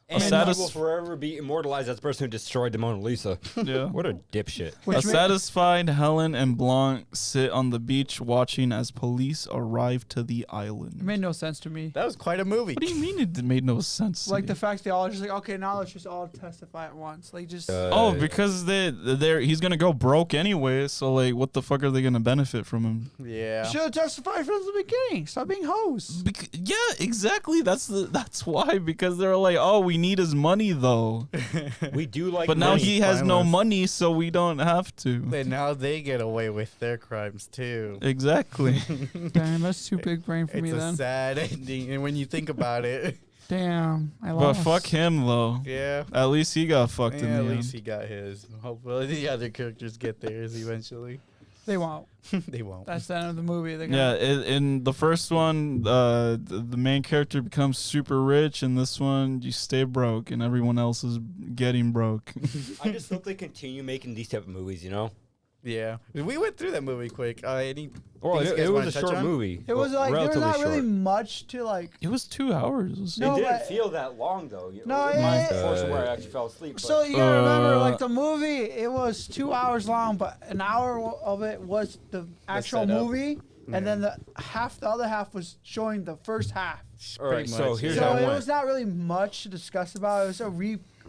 And he satis- will forever be immortalized as the person who destroyed the Mona Lisa. Yeah. What a dipshit. Which A satisfied Helen and Blanc sit on the beach watching as police arrive to the It island. made no sense to me. That was quite a movie. What do you mean it made no sense? to Like me? the fact they all are just like, okay, now let's just all testify at once. Like just Oh, because he's gonna go broke anyway. So like, what the fuck are they gonna benefit from him? Yeah. should have testified from the beginning. Stop being hoes. Yeah, exactly. That's why, because they're like, oh, we need his money though. We do like But now money. he has no Spineless. money, so we don't have to. And now they get away with their crimes too. Exactly. Damn, that's too big brain for me It's a then. sad ending, and when you think about it, Damn, I But lost. fuck him though. yeah. At least he got fucked in Yeah, the at least end. he got his. Hopefully, the other characters get theirs eventually. They won't. They won't. That's the end of the movie. They're Yeah, gonna, in the first one, the main character becomes super rich. In this one, you stay broke, and everyone else is getting broke. I just hope they continue making these type of movies, you know? Yeah, we went through that movie quick. Any Well, things you it guys was wanna a touch short on? movie. it was Well, like there was relatively not really short. much to like. It was 2 hours. No, It didn't but- feel that long, though. No, My it- portion where I actually fell asleep. So but you gotta remember, Uh, like the movie, it was 2 hours long, but an hour of it was the actual setup. movie, and then the other half was showing the first half. all right, pretty so much, here's So how it it went. was not really much to discuss about. It was a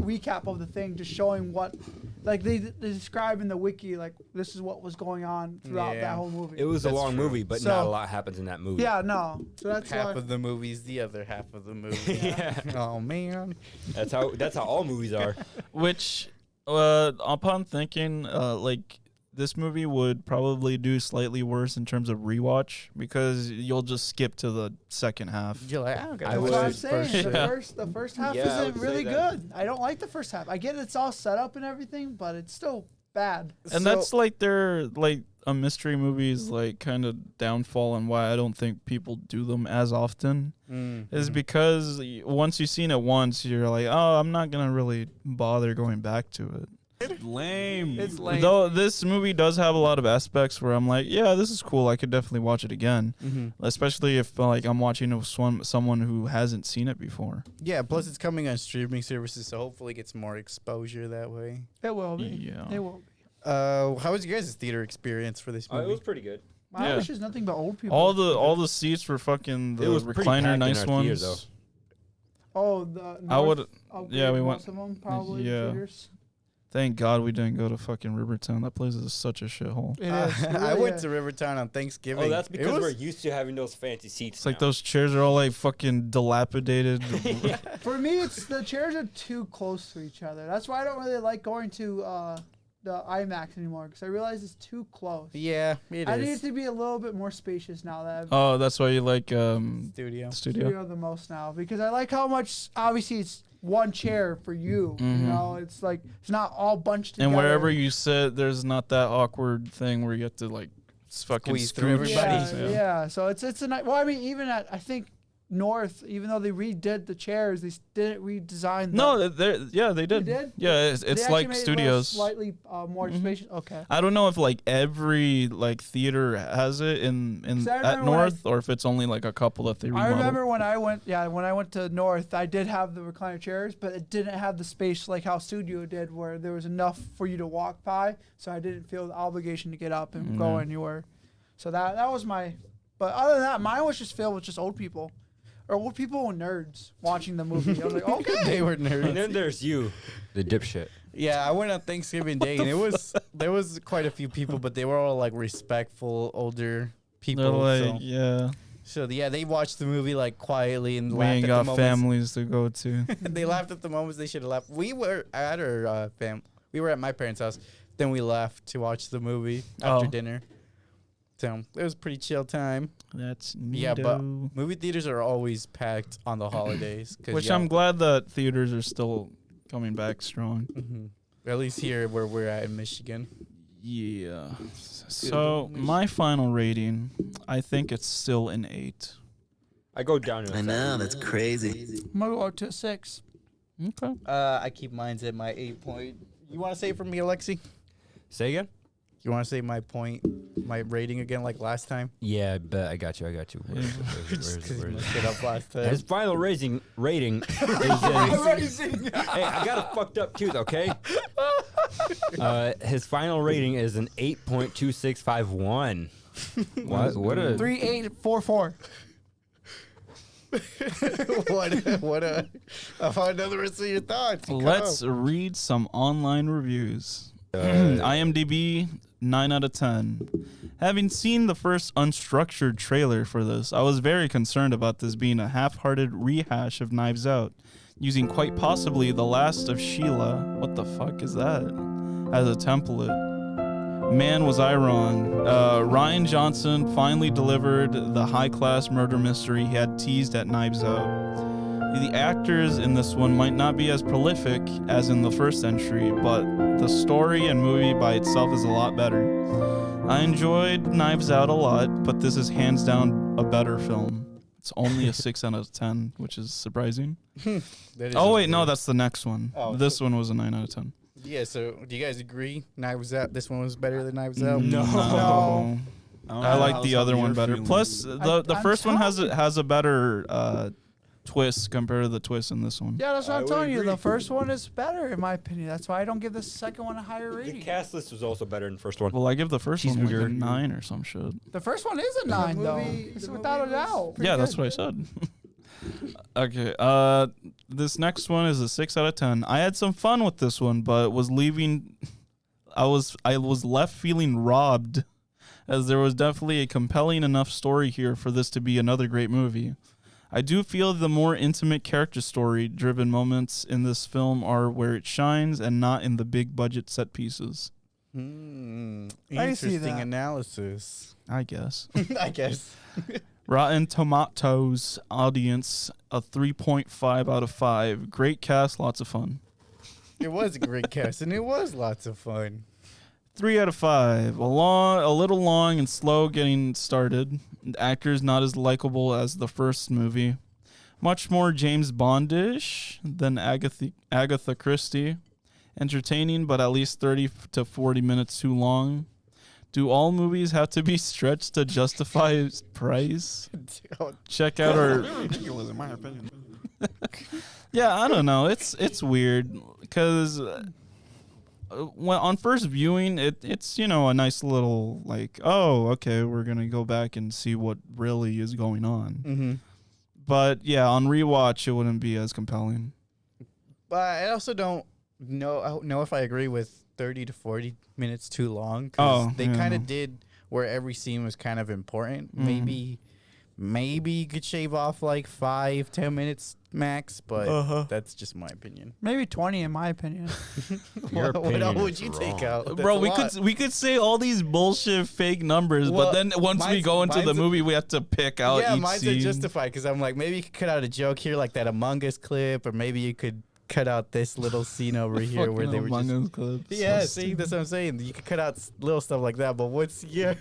recap of the thing, just showing what, like they describe in the wiki, like this is what was going on throughout Yeah. that whole movie. It was a That's long true. movie, but So- not a lot happens in that movie. Yeah, no. So that's half why. of the movie's the other half of the movie. Yeah. Oh man. That's how all movies are. Which, upon thinking, like this movie would probably do slightly worse in terms of rewatch because you'll just skip to the second half. You're like, I don't got I That's would- what I'm saying. Yeah. The first half Yeah, I isn't would say really that. good. I don't like the first half. I get it's all set up and everything, but it's still bad. And that's like their like a mystery movie's like kind of downfall and why I don't think people do them as often is because once you've seen it once, you're like, oh, I'm not gonna really bother going back to it. Lame. It's lame. Though this movie does have a lot of aspects where I'm like, yeah, this is cool. I could definitely watch it again, especially if like I'm watching it with someone who hasn't seen it before. Yeah, plus it's coming on streaming services, so hopefully it gets more exposure that way. It will be. Yeah. It will be. How was your guys' theater experience for this It movie? was pretty good. My Yeah. wish is nothing but old people. All the seats were fucking the It was pretty packed recliner, in nice our ones. theater, though. Oh, the I would. North yeah, we upgrade went- most of them probably. yeah. Theaters. Thank God we didn't go to fucking Rivertown. That place is such a shithole. It is. It I really went is. to Rivertown on Thanksgiving. Oh, that's It because was- we're used to having those fancy seats. It's like now. those chairs are all like fucking dilapidated. For me, it's the chairs are too close to each other. That's why I don't really like going to the IMAX anymore because I realize it's too close. Yeah, it I need is. it to be a little bit more spacious now that I've Oh, that's why you like Studio. studio. the most now because I like how much obviously it's one chair for you. You Mhm. know, it's like it's not all bunched together. And wherever you sit, there's not that awkward thing where you have to like fucking Squeeze through scooch. everybody. Yeah. So it's a nice. Well, I mean, even at I think North, even though they redid the chairs, they didn't redesign. No, they did. did? Yeah, They it's actually like made it a little studios. slightly more Mhm. spacious. Okay. I don't know if like every like theater has it in 'Cause I at remember when I- North or if it's only like a couple that they I remodeled. remember when I went to North, I did have the recliner chairs, but it didn't have the space like how Studio did, where there was enough for you to walk by. So I didn't feel the obligation to get up and go Yeah. anywhere. So that was my. But other than that, mine was just filled with just old people, or old people and nerds watching the movie. I was like, okay. They were And nerds. then there's you, the dipshit. Yeah, I went on Thanksgiving Day, and there was quite a few people, but they were all like respectful older people. They're like, so. yeah, So yeah, they watched the movie like quietly and we laughed ain't at got the moments. families to go to. They laughed at the moments they should have laughed. We were at our we were at my parents' house. Then we left to watch the movie after Oh. dinner. So it was a pretty chill time. That's Yeah, but neato. movie theaters are always packed on the holidays. 'Cause, Which yeah, I'm glad that theaters are still coming back strong. mhm. At least here where we're at in Michigan. Yeah. So my final rating, I think it's still an 8. I go down to a I 7. know, that's crazy. I'm gonna go up to a 6. Okay. I keep mine at my 8 point. You want to say it for me, Aleksey? Say again? You want to say my rating again like last time? Yeah, I bet. I got you. Where is it? Because you messed it up last time. His final rating is in, hey, I got it fucked up too, okay? His final rating is an 8.2651. What a 3844. what I found another rest of your thoughts. Let's read some online reviews. IMDb 9 out of 10. Having seen the first unstructured trailer for this, I was very concerned about this being a half-hearted rehash of Knives Out, using quite possibly The Last of Sheila, what the fuck is that, as a template. Man, was I wrong. Ryan Johnson finally delivered the high-class murder mystery he had teased at Knives Out. The actors in this one might not be as prolific as in the first entry, but the story and movie by itself is a lot better. I enjoyed Knives Out a lot, but this is hands down a better film. It's only a 6 out of 10, which is surprising. Oh wait, no, that's the next one. Oh, this one was a 9 out of 10. Yeah, so do you guys agree Knives Out, this one was better than Knives Out? No. I like the other one better. Plus, the I'm first one has telling a better twist compared to the twist in this one. Yeah, that's what I I'm would telling you. agree. The first one is better, in my opinion. That's why I don't give the second one a higher The rating. cast list was also better than the first one. Well, I give the first one like a Cheeseburger. 9 or some shit. The first one is a 9, though. It's without a doubt. Yeah, that's what I said. Okay, this next one is a 6 out of 10. I had some fun with this one, but was leaving. I was left feeling robbed, as there was definitely a compelling enough story here for this to be another great movie. I do feel the more intimate character story driven moments in this film are where it shines and not in the big budget set pieces. I see Interesting that. analysis. I guess. I guess. Rotten Tomatoes audience a 3.5 out of 5. Great cast, lots of fun. It was a great cast, and it was lots of fun. 3 out of 5. A little long and slow getting started. The actors not as likable as the first movie. Much more James Bondish than Agatha Christie. Entertaining, but at least 30 to 40 minutes too long. Do all movies have to be stretched to justify its price? Check out our. Ridiculous, in my opinion. Yeah, I don't know. It's weird because when on first viewing, it's a nice little like, oh, okay, we're gonna go back and see what really is going on. Mm-hmm. But yeah, on rewatch, it wouldn't be as compelling. But I also don't know if I agree with 30 to 40 minutes too long. 'Cause they kind of did where every scene was kind of important. Maybe you could shave off like 5-10 minutes max, but that's just my opinion. Maybe 20, in my opinion. Your What opinion else would is you wrong. take out? That's Bro, a lot. we could say all these bullshit fake numbers, Well, but then once we mine's- go into the mine's a- movie, we have to pick out Yeah, each mine's scene. are justified because I'm like, maybe you could cut out a joke here, like that Among Us clip, or maybe you could cut out this little scene over here where they were just. Yeah, see, that's what I'm saying. You could cut out little stuff like that, but what's your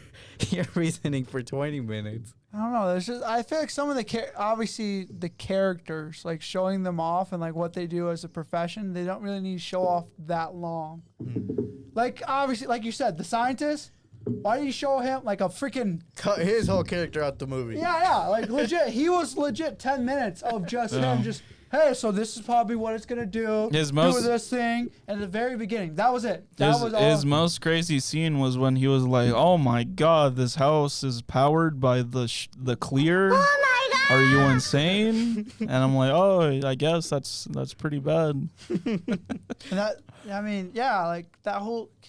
reasoning for 20 minutes? I don't know. There's just I feel like some of the obviously the characters, like showing them off and like what they do as a profession, they don't really need to show off that long. Like obviously, like you said, the scientist. Why do you show him like a freaking Cut his whole character out the movie. yeah, like legit. He was legit 10 minutes of just him just. Hey, so this is probably what it's gonna do. His do most- this thing at the very beginning. That was it. That was all. His most crazy scene was when he was like, "Oh my god, this house is powered by the clear. Oh my god, are you insane?" And I'm like, "Oh, I guess that's pretty bad." And that, I mean, yeah, like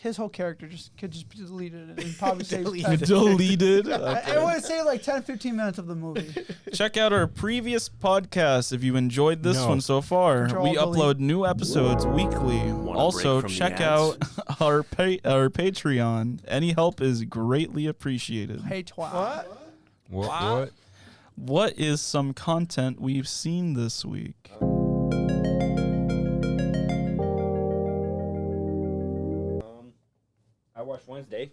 his whole character could just be deleted and probably save Deleted. I would say like 10-15 minutes of the movie. Check out our previous podcast if you enjoyed this one so far. Control We delete. upload new episodes weekly. Also, break from the check ads? out our Patreon. Any help is greatly appreciated. Hey, twat. What? What is some content we've seen this week? I watched Wednesday.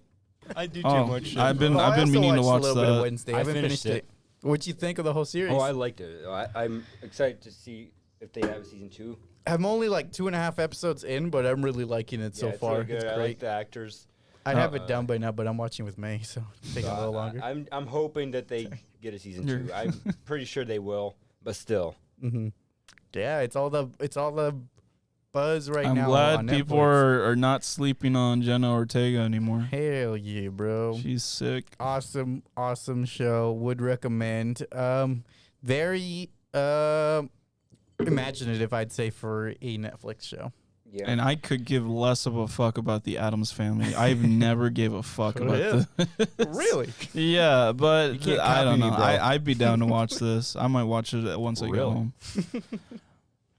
I do too Oh, much. I've been I also meaning to watched watch a little bit of that. Wednesday. I I haven't finished finished it. What'd you think of the whole series? Oh, I liked it. I'm excited to see if they have a season 2. I'm only like 2.5 episodes in, but I'm really liking it so it's far. really good. It's I great. like the actors. I'd have it done by now, but I'm watching with May, so it's taking a little longer. I'm hoping that they get a season 2. I'm pretty sure they will, but still. Mm-hmm. Yeah, it's all the buzz right I'm now. glad on people Netflix. are not sleeping on Jenna Ortega anymore. Hell yeah, bro! She's sick. Awesome show. Would recommend. Very imaginative, I'd say, for a Netflix show. Yeah. And I could give less of a fuck about the Addams Family. I've never gave a fuck about Yeah. this. Really? Yeah, but You can't I copy don't me, know. bro. I'd be down to watch this. I might watch it once I get Really? home.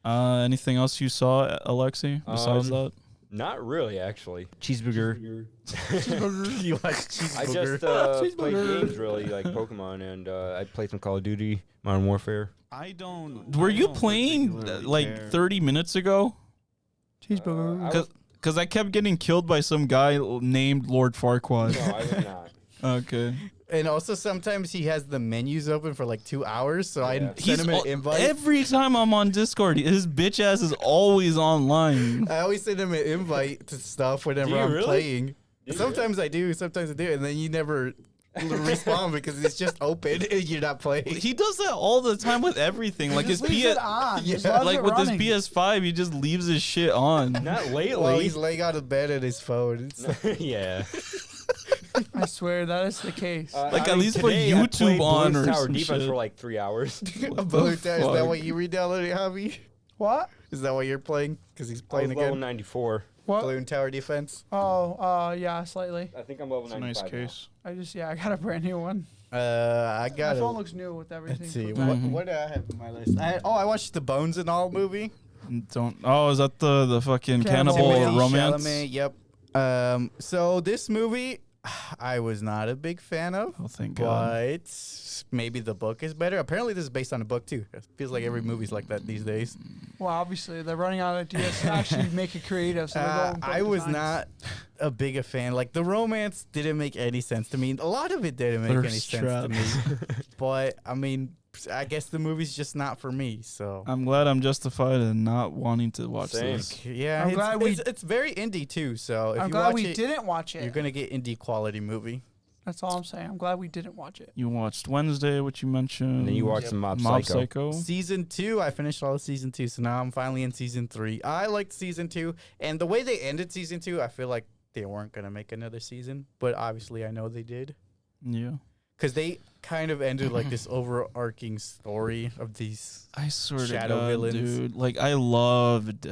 Anything else you saw, Aleksey, besides that? Not really, actually. Cheeseburger. You like cheeseburger? I just played games, really, like Pokemon, and I played some Call of Duty, Modern Warfare. I don't. Were you playing like 30 minutes ago? Cheeseburger. Because I kept getting killed by some guy named Lord Farquaad. No, I was not. Okay. And also sometimes he has the menus open for like 2 hours, so I Yeah. send him an invite. Every time I'm on Discord, his bitch ass is always online. I always send him an invite to stuff whenever Do you I'm really? playing. Do you Sometimes I do, and then you never respond because it's just open and you're not playing. He does that all the time with everything. Like his Just leaves it on. Yeah. Just loves like it with running. his PS5, he just leaves his shit on. Not lately. Well, he's laying on the bed at his phone. It's yeah. I swear that is the case. Like, at least put today I YouTube played on Blues or Tower some Defense shit. for like 3 hours. a bullet. Is that fuck? what you re-downloaded, Javi? What? Is that what you're playing? Because he's I was playing level again. 94. What? Balloon Tower Defense. Oh, yeah, slightly. I think I'm level It's a 95 nice case. I got a brand new one. I My got phone it. looks new with everything. Let's see. put What, back. Mhm. what do I have on my list? I watched the Bones and All movie. Don't. Oh, is that the fucking Cannibal cannibal Timothy romance? Chalamet, yep. So this movie, I was not a big fan of, Oh, thank God. but maybe the book is better. Apparently, this is based on a book too. It feels like every movie's like that these days. Well, obviously they're running out of ideas to actually make it creative. So they're going with I book was designs. not a big a fan. Like the romance didn't make any sense to me. A lot of it didn't make any Thirst sense to me. But I mean, I guess the movie's just not for me. So I'm glad I'm justified in not wanting to watch Same. this. yeah, I'm it's, glad it's very indie too. So if I'm you glad watch we it, didn't watch it. you're gonna get indie quality movie. That's all I'm saying. I'm glad we didn't watch it. You watched Wednesday, what you mentioned. And then you watch Yep. some Mob Mob Psycho. Psycho. Season 2, I finished all of season 2, so now I'm finally in season 3. I liked season 2, and the way they ended season 2, I feel like they weren't gonna make another season, but obviously I know they did, Yeah. because they kind of ended like this overarching story of these. I swear to Shadow God, villains. dude. Like, I loved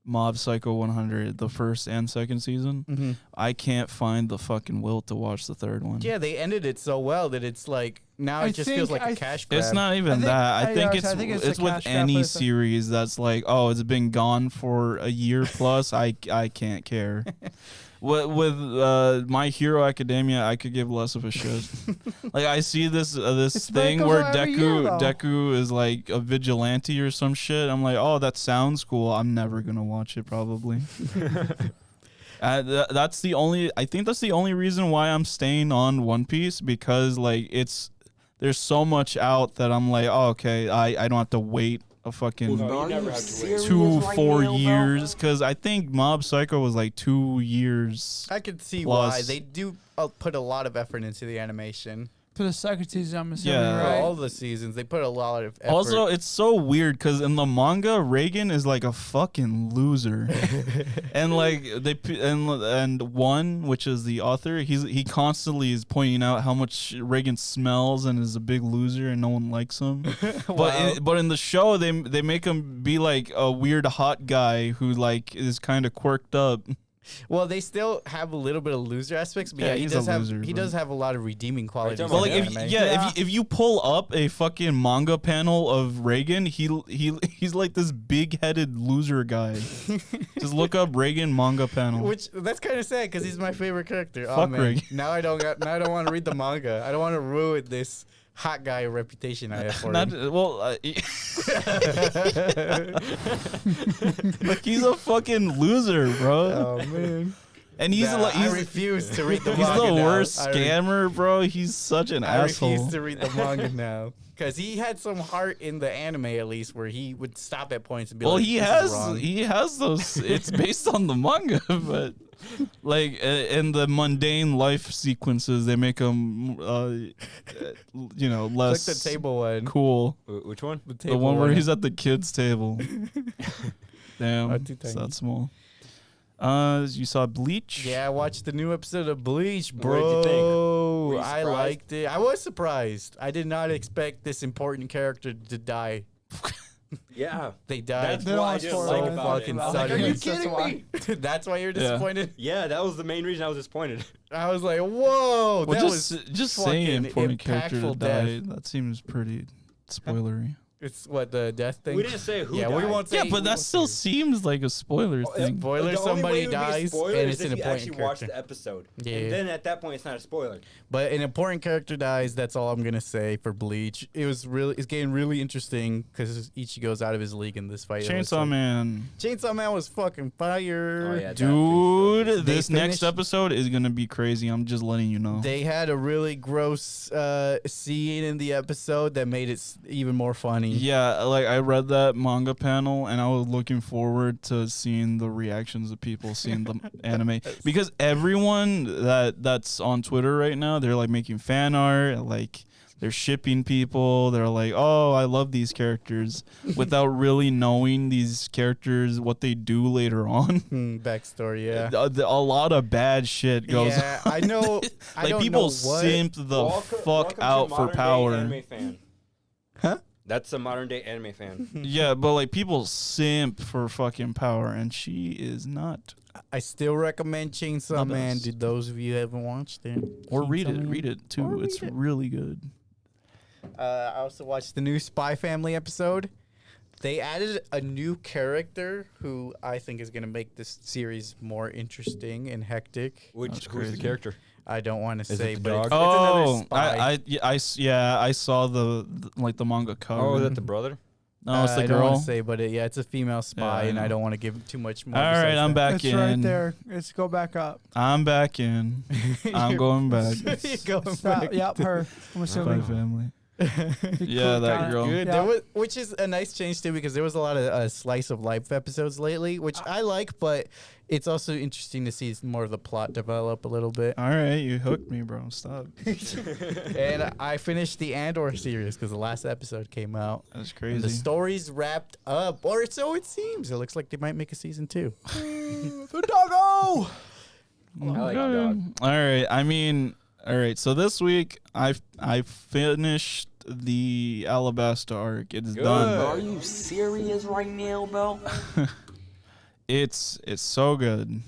Mob Psycho 100, the first and second season. I can't find the fucking will to watch the third one. Yeah, they ended it so well that it's like now I it just feels think- like a I cash grab. It's not even think- that. I think I think it's it's a with cash grab any for the- series that's like, oh, it's been gone for a year plus. I can't care. With My Hero Academia, I could give less of a shit. Like, I see this It's thing goes where out every year, though. Deku is like a vigilante or some shit. I'm like, oh, that sounds cool. I'm never gonna watch it probably. That's the only. I think that's the only reason why I'm staying on One Piece, because like there's so much out that I'm like, oh, okay, I don't have to wait a fucking No, you Are never you have to wait. serious 2-4 right now, bro? years, because I think Mob Psycho was like 2 years. I could see Plus- why they do put a lot of effort into the animation. For the second season, I'm assuming, Yeah. For right? all the seasons, they put a lot of effort. Also, it's so weird because in the manga, Reagan is like a fucking loser, and like and one, which is the author, he constantly is pointing out how much Reagan smells and is a big loser and no one likes him. But in the show, they make him be like a weird hot guy who like is kind of quirked up. well, they still have a little bit of loser aspects, but Yeah, yeah, he he's does a have loser, he bro. does have a lot of redeeming qualities. talking But about in like the if anime. if you pull up a fucking manga panel of Reagan, he's like this big-headed loser guy. Just look up Reagan manga panel. Which that's kind of sad because he's my favorite character. Oh Fuck man, Rick. now I don't want to read the manga. I don't want to ruin this hot guy reputation I have for Not him. well. Like, he's a fucking loser, bro. Oh man. And he's I refuse to read the he's manga the now. worst scammer, bro. He's such an I asshole. refuse to read the manga now. Because he had some heart in the anime, at least, where he would stop at points and be Well, like, he "This is wrong." has those. It's based on the manga, but like in the mundane life sequences, they make him, less Click the table one. cool. Which one? The one where he's at the kids' table. Damn, too it's tiny. that small. You saw Bleach? Yeah, I watched the new episode of Bleach, bro. What did you think? Were you I surprised? liked it. I was surprised. I did not expect this important character to die. Yeah. They died. That's They don't what I want didn't spoilers. like so about it. fucking I was like, are suddenly. you It's just kidding why- me? That's why you're Yeah. disappointed? Yeah, that was the main reason I was disappointed. I was like, whoa. Well, that just was saying fucking important character to impactful die. death. That seems pretty spoilery. It's what, the death thing? We didn't say who Yeah, died. we won't say. Yeah, we but that won't still say. seems like a spoiler thing. Spoiler, The only somebody way it would be a dies, spoiler and is it's an if you important actually watched character. the episode. Yeah. And then at that point, it's not a spoiler. But an important character dies. That's all I'm gonna say for Bleach. It's getting really interesting because Ichigo's out of his league in this fight. It was Chainsaw like- Man. Chainsaw Man was fucking fire. Oh, yeah, Dude, They this next finished- episode is gonna be crazy. I'm just letting you know. They had a really gross scene in the episode that made it even more funny. Yeah, like I read that manga panel and I was looking forward to seeing the reactions of people seeing the anime because everyone that's on Twitter right now, they're like making fan art, like they're shipping people. They're like, "Oh, I love these characters," without really knowing these characters what they do later on. Backstory, yeah. A lot of bad shit goes Yeah, on. I know. I Like don't people know what. simp the fuck out for power. Anime fan. Huh? That's a modern day anime fan. Yeah, but like people simp for fucking power, and she is not. I still recommend Chainsaw Not Man best. to those of you who haven't watched it. Or read Chainsaw it. Man. Read it too. Or It's read it. really good. I also watched the new Spy Family episode. They added a new character who I think is going to make this series more interesting and hectic. That's Who's crazy. the character? I don't want to Is say, it the but dog? it's another Oh, spy. I saw the like the manga cover. Oh, is that the brother? No, it's the I don't want girl. to say, but it's a female spy, I and I know. don't want to give too much more. All right, besides I'm that. back It's in. right there. Let's go back up. I'm back in. I'm going back. You're going Stop. back. Yep, her. I'm Spy assuming. Family. You Yeah, clicked that on it. girl. Good. Yeah. There was, which is a nice change too, because there was a lot of slice of life episodes lately, which I like, but it's also interesting to see more of the plot develop a little bit. All right, you hooked me, bro. Stop. And I finished the Andor series because the last episode came out. That's And crazy. the story's wrapped up, or so it seems. It looks like they might make a season 2. The doggo. I like dog. All right. I mean, all right. So this week I finished the Alabasta arc. It's Good. done. Are you serious right now, bro? It's so good.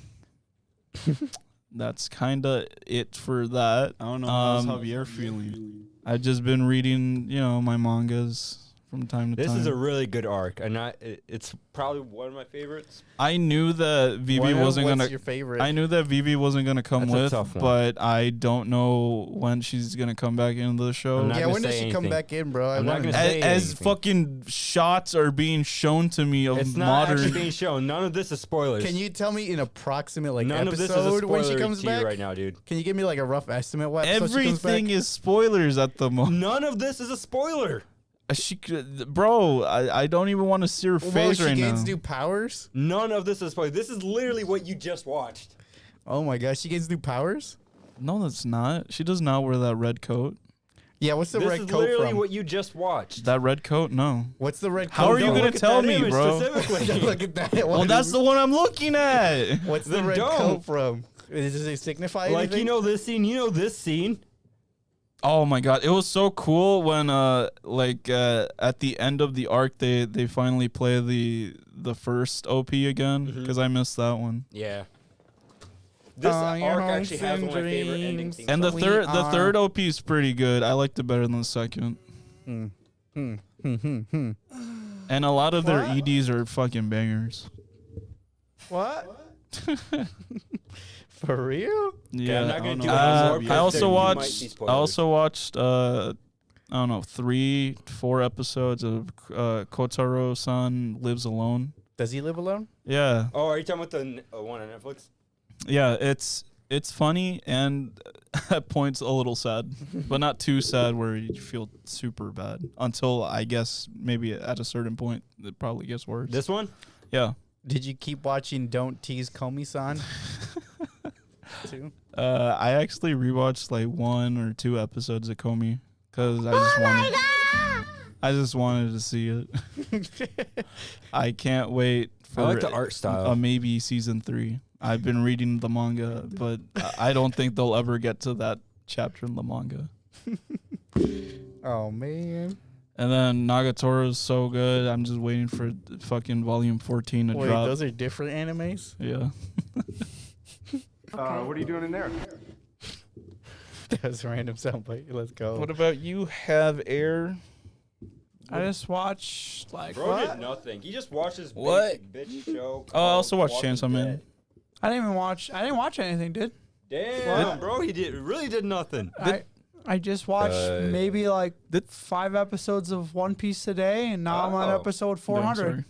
That's kind of it for that. I don't know. How's Um, Javier feeling? I've just been reading, my mangas from time to This time. is a really good arc, and it's probably one of my favorites. I knew that Vivi wasn't What's gonna. your favorite? I knew that Vivi wasn't gonna come That's a with, tough one. but I don't know when she's gonna come back into the show. I'm not yeah, gonna when does say she come anything. back in, bro? I'm not wanna gonna know. say As anything. fucking shots are being shown to me of It's not modern. actually being shown. None of this is spoilers. Can you tell me an approximate None of this is a episode spoiler when she comes to you back? right now, dude. Can you give me like a rough estimate? What episode she comes Everything back? is spoilers at the moment. None of this is a spoiler. Bro, I don't even want to see her Whoa, face she right gains now. new powers. None of this is a spoiler. This is literally what you just watched. Oh my gosh, she gains new powers. No, that's not. She does not wear that red coat. Yeah, what's the This red is coat literally from? what you just watched. That red coat? No. What's the red coat? How are you Don't gonna look at tell that me, image bro? Specifically. Look at that. Well, What that's is- the one I'm looking at. What's the Then red don't. coat from? Does it signify Like, anything? you know this scene, you know this scene. Oh my god, it was so cool when at the end of the arc they finally play the first OP again because I missed that one. Yeah. This arc actually has one of my favorite endings. And the We third OP is pretty good. I liked it better than the second. And a lot of their EDs are fucking bangers. What? For real? Yeah. I'm not gonna do Uh, any more I also because you might watched. see I spoilers. also watched. I don't know, 3-4 episodes of Kotaro-san Lives Alone. Does he live alone? Yeah. Oh, are you talking about the one on Netflix? Yeah, it's funny and at points a little sad, but not too sad where you feel super bad until I guess maybe at a certain point it probably gets worse. This one? Yeah. Did you keep watching Don't Tease Komi-san? Too? I actually rewatched like 1 or 2 episodes of Komi because I just wanted to see it. I can't wait for I like the art style. Maybe season 3. I've been reading the manga, but I don't think they'll ever get to that chapter in the manga. Oh, man. And then Nagatoro's so good. I'm just waiting for fucking volume 14 to Wait, drop. those are different animes? Yeah. What are you doing in there? That's random soundbite. Let's go. What about you? Have air? I just watch like Bro what? did nothing. He just watches What? basic bitch show. Oh, I also watched Walking Chainsaw Man. Dead. I didn't watch anything, dude. Damn, bro, he really did nothing. I just watched maybe like 5 episodes of One Piece today, and now I'm on Oh. episode No, 400.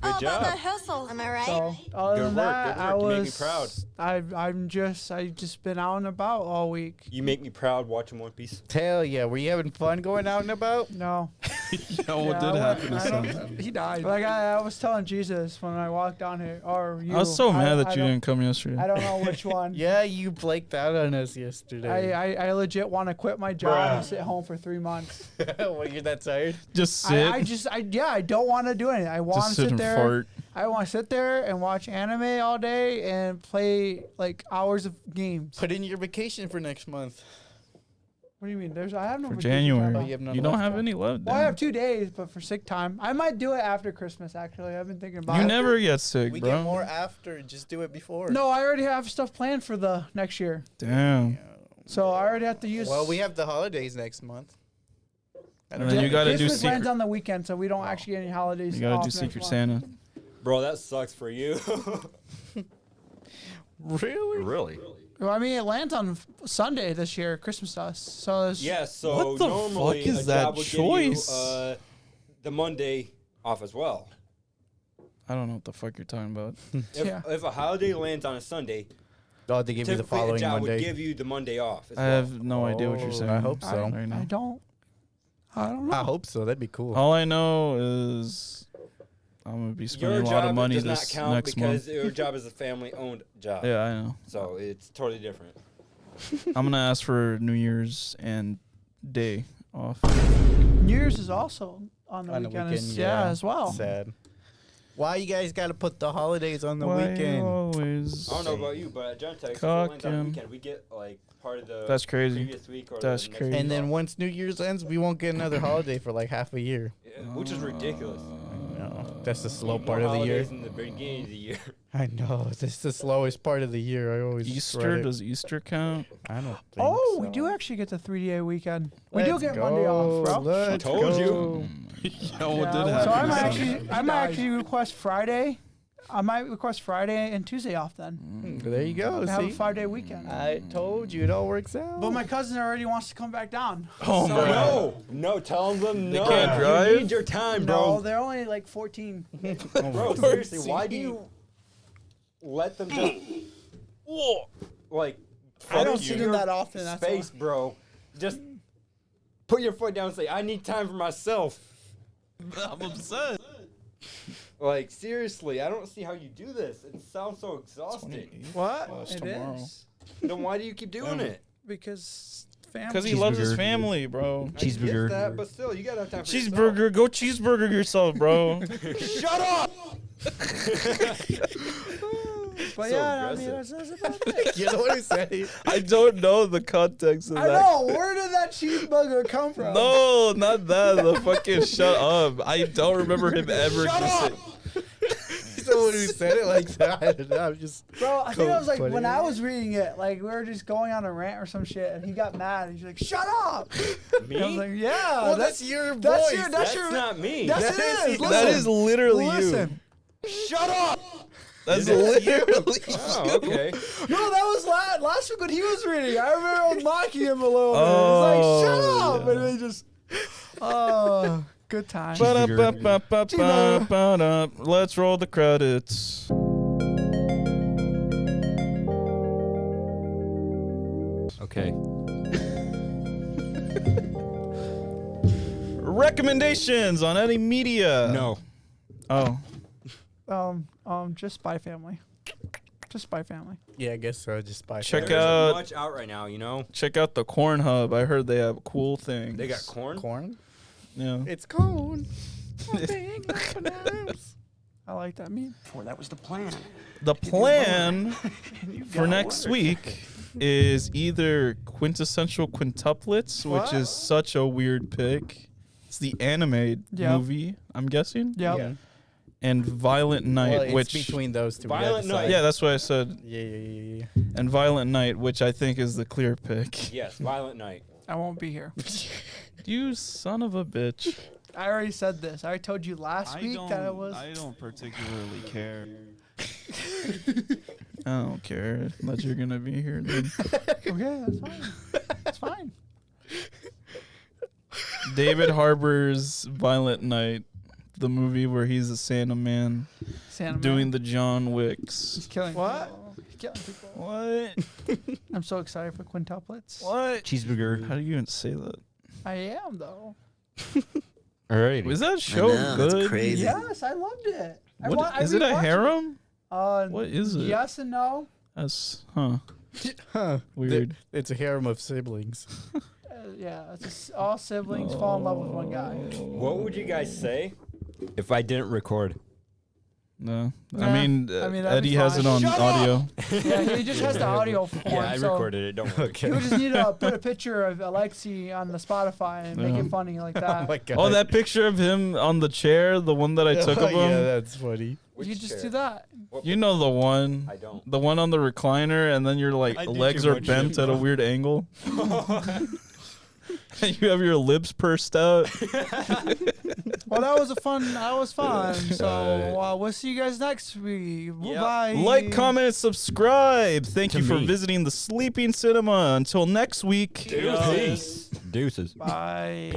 Good job. hustle, am I right? So other Good than work, that, good I work. You was make me proud. I just been out and about all week. You make me proud watching One Piece. Hell yeah. Were you having fun going out and about? No. Yeah, what did happen to Sam? He died. Like I was telling Jesus when I walked down here, or you. I was so mad that you don't- didn't come yesterday. I don't know which one. Yeah, you blaked out on us yesterday. I legit want to quit my job and sit home for 3 months. Well, you're that tired? Just sit. I don't want to do anything. I want to just sit sit and there. fart. I want to sit there and watch anime all day and play like hours of games. Put in your vacation for next month. What do you mean? I have no For vacation January. time Oh, off. you have none You don't left? have any left. Well, I Dan. have 2 days, but for sick time, I might do it after Christmas. Actually, I've been thinking about You it. never get sick, We bro. get more after. Just do it before. No, I already have stuff planned for the next year, Damn. so I already have to use. Well, we have the holidays next month. And then you gotta do Christmas lands secret. on the weekend, so we don't actually get any holidays. You gotta off do next Secret month. Santa. Bro, that sucks for you. Really? Really? Well, I mean, it lands on Sunday this year. Christmas does. So it's, Yeah, so What the normally fuck is a that job would choice? give you, the Monday off as well. I don't know what the fuck you're talking about. If a holiday lands on a Sunday, Oh, they give you the typically a following job Monday. would give you the Monday off as I well. have no idea what you're Oh, saying. I hope so. Right now. I don't know. I hope so. That'd be cool. All I know is I'm gonna be Your spending a lot job of money does not this count next because month. your job is a family-owned job. Yeah, I know. So it's totally different. I'm gonna ask for New Year's and day off. New Year's is also on the On the weekend. weekend, Yeah, yeah. as well. Sad. Why you guys got to put the holidays on the Why weekend? always? I don't know about you, but at Gentex, if it lands on the Cockin'. weekend, we get like part of the That's crazy. previous week or That's the next crazy. week And then off. once New Year's ends, we won't get another holiday for like half a year. Yeah, which is ridiculous. No, that's the slow More part of the year. holidays in the beginning of the year. I know. This is the slowest part of the year. I always Easter? dread it. Does Easter count? I don't think Oh, so. we do actually get the 3-day weekend. We do Let's get go. Monday off, bro. Let's Told you. go. Yeah, what Yeah, did so happen? I might actually request Friday. I might request Friday and Tuesday off then. There you go. To have a See? 5-day weekend. I told you it all works out. But my cousin already wants to come back down. Oh So- my. No, tell them no. can't drive? You need your time, No, bro. they're only like 14. Bro, seriously, why do you let them just like? I don't fuck see them your that often. That's Space, bro. Just put your foot down and say, "I need time for myself." I'm upset. Like seriously, I don't see how you do this. It sounds so exhausting. What? Well, it's It tomorrow. is. Then why do you keep doing it? Because family. Because he loves his family, bro. I get that, but still, you gotta have time for Cheeseburger, go cheeseburger yourself, bro. yourself. Shut up! But So yeah, I mean, aggressive. that's about it. You know what I'm saying? I don't know the context of I know. Where did that cheeseburger come from? No, not that. The fucking shut up. I don't remember him ever just saying. Someone who said it like that. I'm just. Bro, I think it was like Funny. when I was reading it, like we were just going on a rant or some shit, and he got mad. He's like, "Shut up!" Me? I was like, "Yeah, Well, that's your that's voice. your That's your not me. That's That it. is- Listen, That is literally listen. Shut up! That's Is it? literally Oh, okay. No, that was last week when he was reading. I remember I was mocking him a little bit. Oh, He's like, "Shut up!" yeah. And they just, oh, good time. Let's roll the credits. Okay. Recommendations on any media? No. Oh. Just Spy Family. Just Spy Family. Yeah, I guess so. Just buy. Check There's out- much out right now, you know. Check out the Corn Hub. I heard they have cool things. They got corn. corn. Yeah. It's corn. I like that meme. Well, that was the plan. The plan for next week is either Quintessential Quintuplets, which is such a weird pick. It's the anime movie, I'm guessing. Yep. Yeah. And Violent Night, Well, it's which between those two. Violent Night. yeah, that's what I said. Yeah. And Violent Night, which I think is the clear pick. Yes, Violent Night. I won't be here. You son of a bitch. I already said this. I already told you last week that it was. I don't particularly care. I don't care that you're gonna be here, dude. Okay, that's fine. That's fine. David Harbour's Violent Night, the movie where he's a Santa man Santa doing Man. the John Wicks. He's killing What? people. He's killing people. What? I'm so excited for quintuplets. What? Cheeseburger. How do you even say that? I am though. Alright. Was that I show know, good? that's crazy. Yes, I loved it. What, is it a rewatched harem? What is it? Yes and no. That's Huh. weird. It's a harem of siblings. Yeah, it's just all siblings fall in love with one guy. What would you guys say if I didn't record? No, Nah, I mean, that'd be Eddie has it fine. on Shut audio. Yeah, he just has the audio form. Yeah, I so recorded it. Don't worry. You would just need to put a picture of Aleksey on the Spotify and make Yeah. it funny like Oh that. my god. Oh, that picture of him on the chair, the one that I took of him. Yeah, that's funny. Which You just chair? do that. You know the one. I don't. The one on the recliner, and then your like I do legs too are much bent shit, at a bro. weird angle. And you have your lips pursed out. Well, that was fun. So we'll see you guys next week. Bye. Like, comment, and subscribe. Thank To you for me. visiting the Sleeping Cinema. Until next week. Deuces. Deuces. Bye.